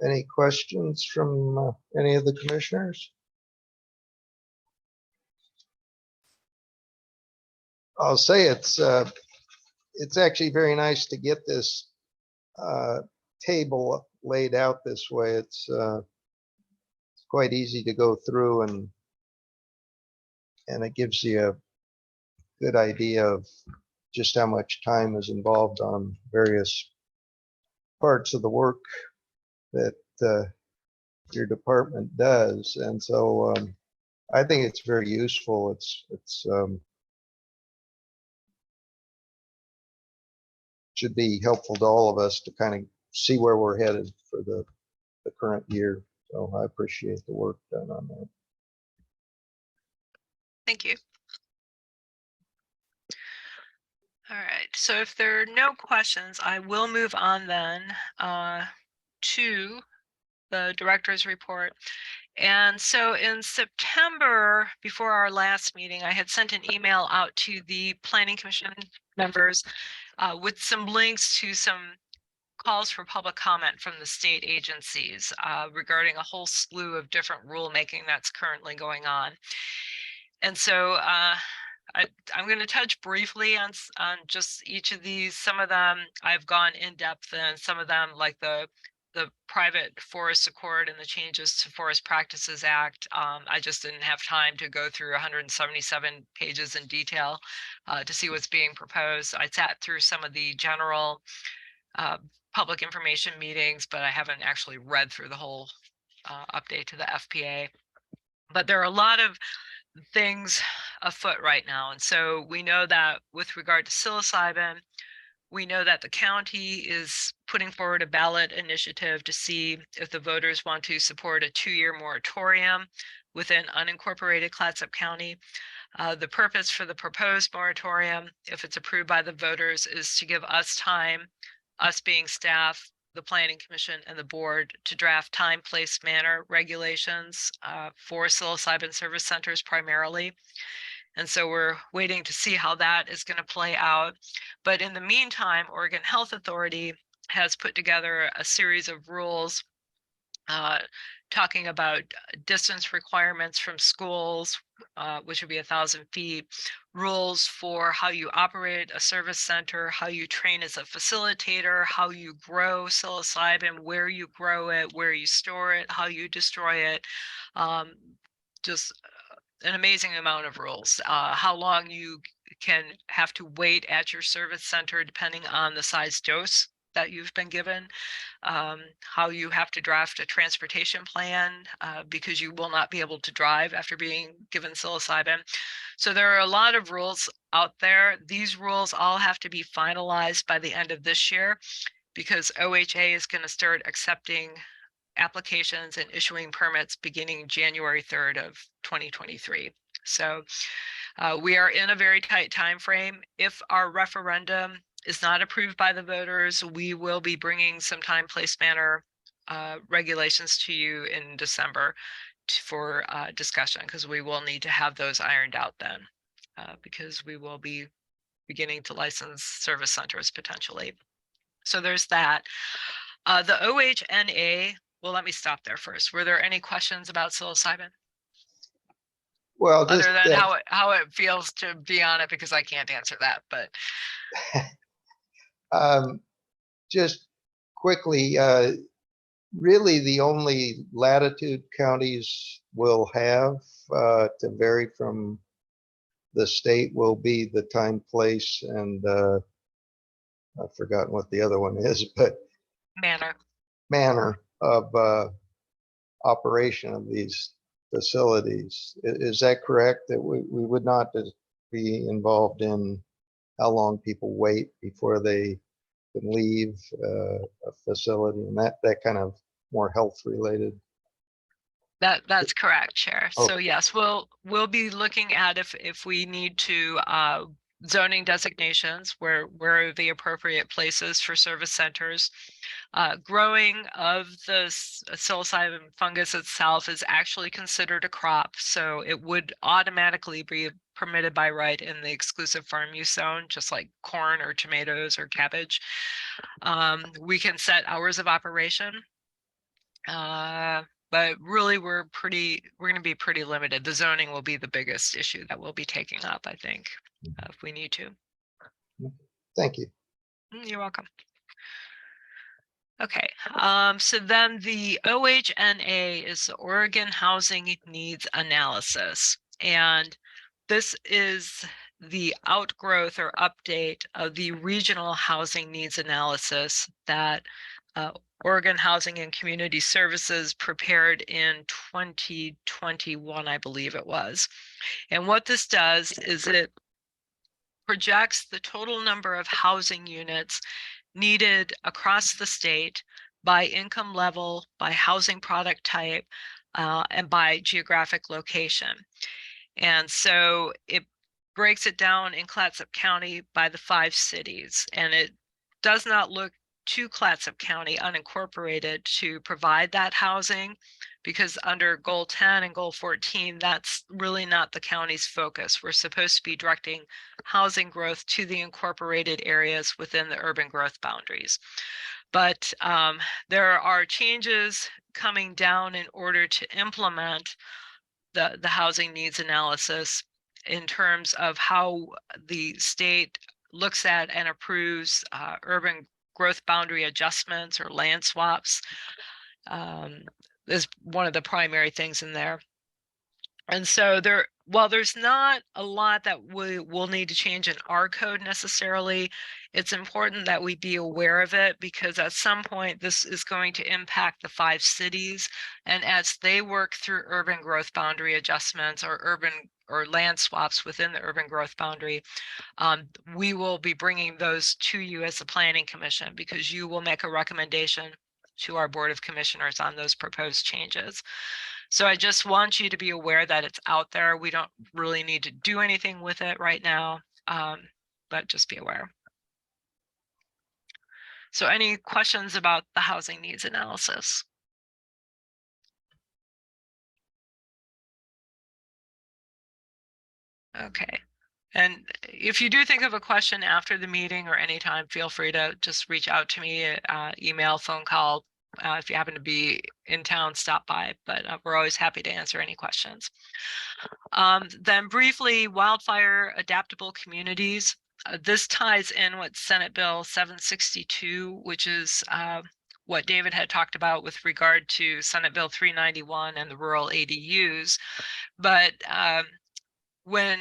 Any questions from any of the commissioners? I'll say it's actually very nice to get this table laid out this way. It's quite easy to go through, and it gives you a good idea of just how much time is involved on various parts of the work that your department does. And so I think it's very useful. It's should be helpful to all of us to kind of see where we're headed for the current year. So I appreciate the work done on that. Thank you. All right, so if there are no questions, I will move on then to the director's report. And so in September, before our last meeting, I had sent an email out to the Planning Commission members with some links to some calls for public comment from the state agencies regarding a whole slew of different rulemaking that's currently going on. And so I'm going to touch briefly on just each of these. Some of them I've gone in depth in, some of them like the Private Forest Accord and the changes to Forest Practices Act. I just didn't have time to go through 177 pages in detail to see what's being proposed. I sat through some of the general public information meetings, but I haven't actually read through the whole update to the FPA. But there are a lot of things afoot right now. And so we know that with regard to psilocybin, we know that the county is putting forward a ballot initiative to see if the voters want to support a 2-year moratorium within unincorporated Clatsop County. The purpose for the proposed moratorium, if it's approved by the voters, is to give us time, us being staff, the Planning Commission, and the board to draft time, place, manner regulations for psilocybin service centers primarily. And so we're waiting to see how that is going to play out. But in the meantime, Oregon Health Authority has put together a series of rules talking about distance requirements from schools, which would be 1,000 feet, rules for how you operate a service center, how you train as a facilitator, how you grow psilocybin, where you grow it, where you store it, how you destroy it. Just an amazing amount of rules. How long you can have to wait at your service center depending on the size dose that you've been given, how you have to draft a transportation plan because you will not be able to drive after being given psilocybin. So there are a lot of rules out there. These rules all have to be finalized by the end of this year because OHA is going to start accepting applications and issuing permits beginning January 3rd of 2023. So we are in a very tight time frame. If our referendum is not approved by the voters, we will be bringing some time, place, manner regulations to you in December for discussion, because we will need to have those ironed out then, because we will be beginning to license service centers potentially. So there's that. The OHNA, well, let me stop there first. Were there any questions about psilocybin? Well, Other than how it feels to be on it, because I can't answer that, but. Just quickly, really the only latitude counties will have to vary from the state will be the time, place, and I've forgotten what the other one is, but manner of operation of these facilities. Is that correct? That we would not be involved in how long people wait before they can leave a facility and that kind of more health related? That's correct, Chair. So Okay. yes, we'll be looking at if we need to zoning designations where are the appropriate places for service centers. Growing of the psilocybin fungus itself is actually considered a crop, so it would automatically be permitted by right in the exclusive farm use zone, just like corn or tomatoes or cabbage. We can set hours of operation. But really we're going to be pretty limited. The zoning will be the biggest issue that we'll be taking up, I think, if we need to. Thank you. You're welcome. Okay, so then the OHNA is the Oregon Housing Needs Analysis. And this is the outgrowth or update of the Regional Housing Needs Analysis that Oregon Housing and Community Services prepared in 2021, I believe it was. And what this does is it projects the total number of housing units needed across the state by income level, by housing product type, and by geographic location. And so it breaks it down in Clatsop County by the 5 cities, and it does not look to Clatsop County unincorporated to provide that housing, because under goal 10 and goal 14, that's really not the county's focus. We're supposed to be directing housing growth to the incorporated areas within the urban growth boundaries. But there are changes coming down in order to implement the housing needs analysis in terms of how the state looks at and approves urban growth boundary adjustments or land swaps. Is one of the primary things in there. And so while there's not a lot that we will need to change in our code necessarily, it's important that we be aware of it, because at some point this is going to impact the 5 cities. And as they work through urban growth boundary adjustments or urban or land swaps within the urban growth boundary, we will be bringing those to you as a planning commission, because you will make a recommendation to our Board of Commissioners on those proposed changes. So I just want you to be aware that it's out there. We don't really need to do anything with it right now, but just be aware. So any questions about the housing needs analysis? Okay. And if you do think of a question after the meeting or anytime, feel free to just reach out to me, email, phone call. If you happen to be in town, stop by, but we're always happy to answer any questions. Then briefly, wildfire adaptable communities. This ties in with Senate Bill 762, which is what David had talked about with regard to Senate Bill 391 and the rural ADUs. But when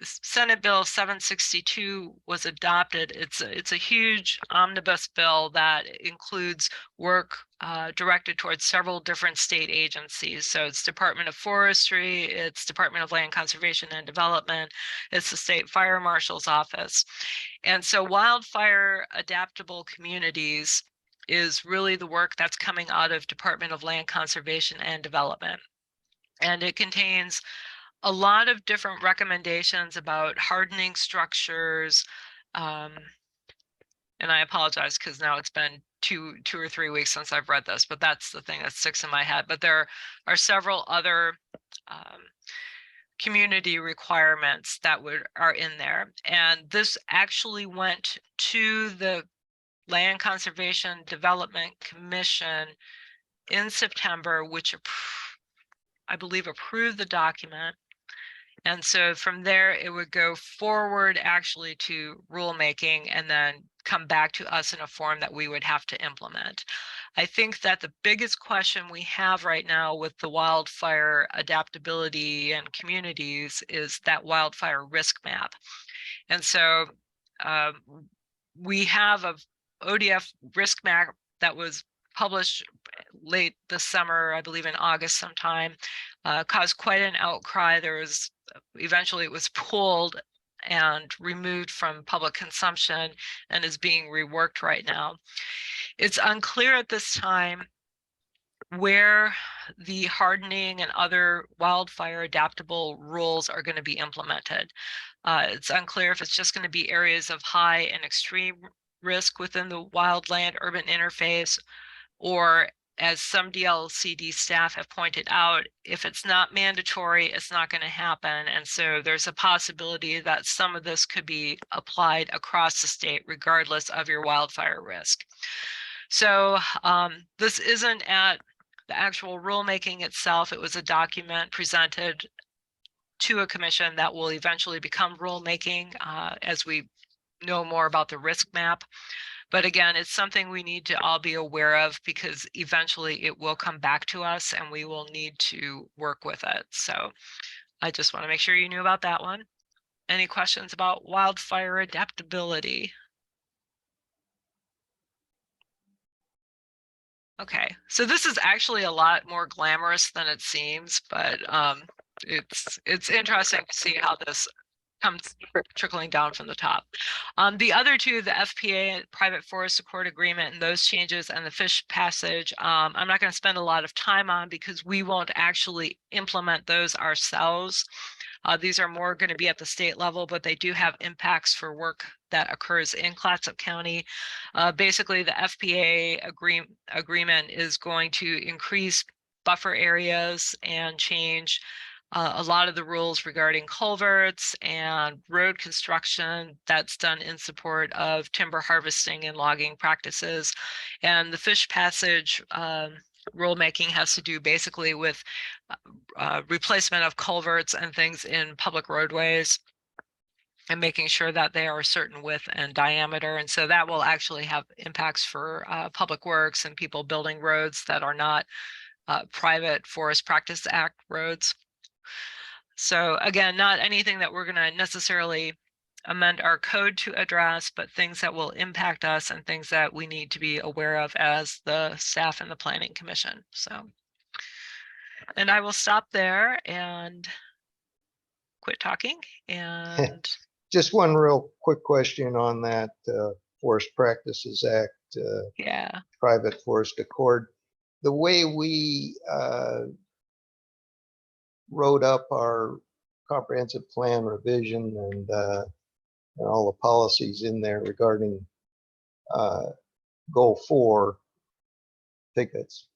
Senate Bill 762 was adopted, it's a huge omnibus bill that includes work directed towards several different state agencies. So it's Department of Forestry, it's Department of Land Conservation and Development, it's the State Fire Marshal's Office. And so wildfire adaptable communities is really the work that's coming out of Department of Land Conservation and Development. And it contains a lot of different recommendations about hardening structures. And I apologize because now it's been two or 3 weeks since I've read this, but that's the thing that sticks in my head. But there are several other community requirements that are in there. And this actually went to the Land Conservation Development Commission in September, which I believe approved the document. And so from there, it would go forward actually to rulemaking and then come back to us in a form that we would have to implement. I think that the biggest question we have right now with the wildfire adaptability and communities is that wildfire risk map. And so we have a ODF risk map that was published late this summer, I believe in August sometime, caused quite an outcry. Eventually it was pulled and removed from public consumption and is being reworked right now. It's unclear at this time where the hardening and other wildfire adaptable rules are going to be implemented. It's unclear if it's just going to be areas of high and extreme risk within the wildland urban interface, or as some DLCD staff have pointed out, if it's not mandatory, it's not going to happen. And so there's a possibility that some of this could be applied across the state, regardless of your wildfire risk. So this isn't at the actual rulemaking itself. It was a document presented to a commission that will eventually become rulemaking as we know more about the risk map. But again, it's something we need to all be aware of, because eventually it will come back to us and we will need to work with it. So I just want to make sure you knew about that one. Any questions about wildfire adaptability? Okay, so this is actually a lot more glamorous than it seems, but it's interesting to see how this comes trickling down from the top. The other two, the FPA, Private Forest Accord Agreement, and those changes, and the fish passage, I'm not going to spend a lot of time on because we won't actually implement those ourselves. These are more going to be at the state level, but they do have impacts for work that occurs in Clatsop County. Basically, the FPA agreement is going to increase buffer areas and change a lot of the rules regarding culverts and road construction that's done in support of timber harvesting and logging practices. And the fish passage rulemaking has to do basically with replacement of culverts and things in public roadways and making sure that they are a certain width and diameter. And so that will actually have impacts for public works and people building roads that are not private Forest Practice Act roads. So again, not anything that we're going to necessarily amend our code to address, but things that will impact us and things that we need to be aware of as the staff and the Planning Commission. So, and I will stop there and quit talking. And Just one real quick question on that Forest Practices Act, yeah, Private Forest Accord. The way we wrote up our comprehensive plan revision and all the policies in there regarding goal 4. I think that's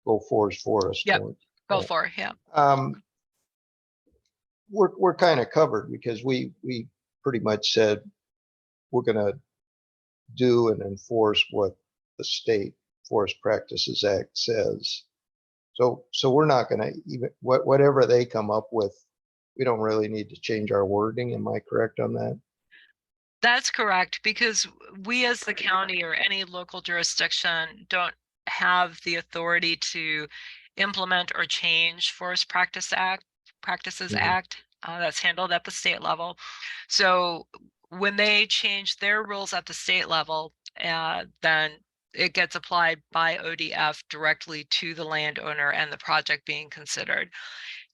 goal 4 is forest. Yep. don't- go Yeah. for it. Yeah. We're kind of covered because we pretty much said we're going to do and enforce what the state Forest Practices Act says. So we're not going to even whatever they come up with, we don't really need to change our wording. Am I correct on that? That's correct, because we as the county or any local jurisdiction don't have the authority to implement or change Forest Practices Mhm. Act. That's handled at the state level. So when they change their rules at the state level, then it gets applied by ODF directly to the landowner and the project being considered.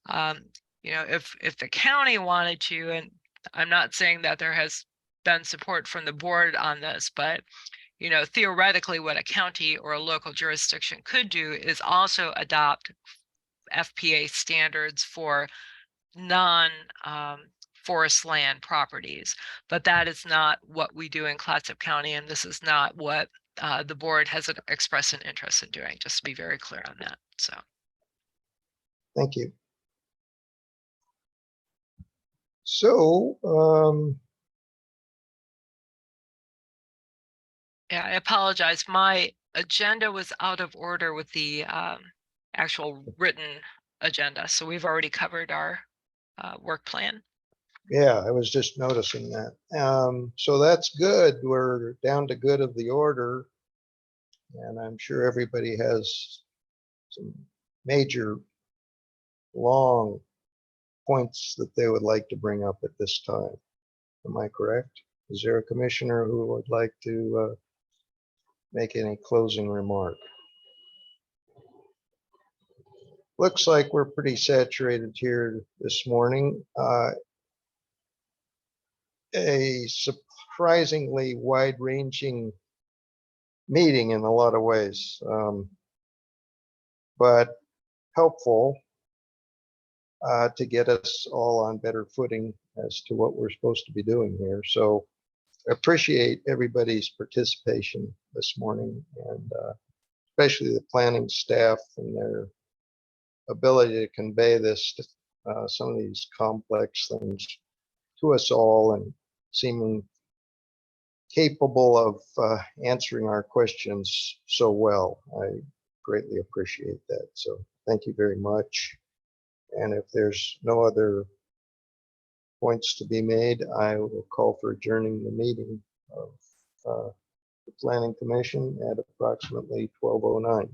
You know, if the county wanted to, and I'm not saying that there has been support from the board on this, but you know, theoretically what a county or a local jurisdiction could do is also adopt FPA standards for non forest land properties, but that is not what we do in Clatsop County, and this is not what the board has expressed an interest in doing, just to be very clear on that. So Thank you. So yeah, I apologize. My agenda was out of order with the actual written agenda. So we've already covered our work plan. yeah, I was just noticing that. So that's good. We're down to good of the order. And I'm sure everybody has some major long points that they would like to bring up at this time. Am I correct? Is there a commissioner who would like to make any closing remark. Looks like we're pretty saturated here this morning. A surprisingly wide-ranging meeting in a lot of ways, but helpful to get us all on better footing as to what we're supposed to be doing here. So appreciate everybody's participation this morning, and especially the planning staff and their ability to convey this, some of these complex things to us all, and seeming capable of answering our questions so well. I greatly appreciate that. So thank you very much. And if there's no other points to be made, I will call for adjourning the meeting of the Planning Commission at approximately 12:09.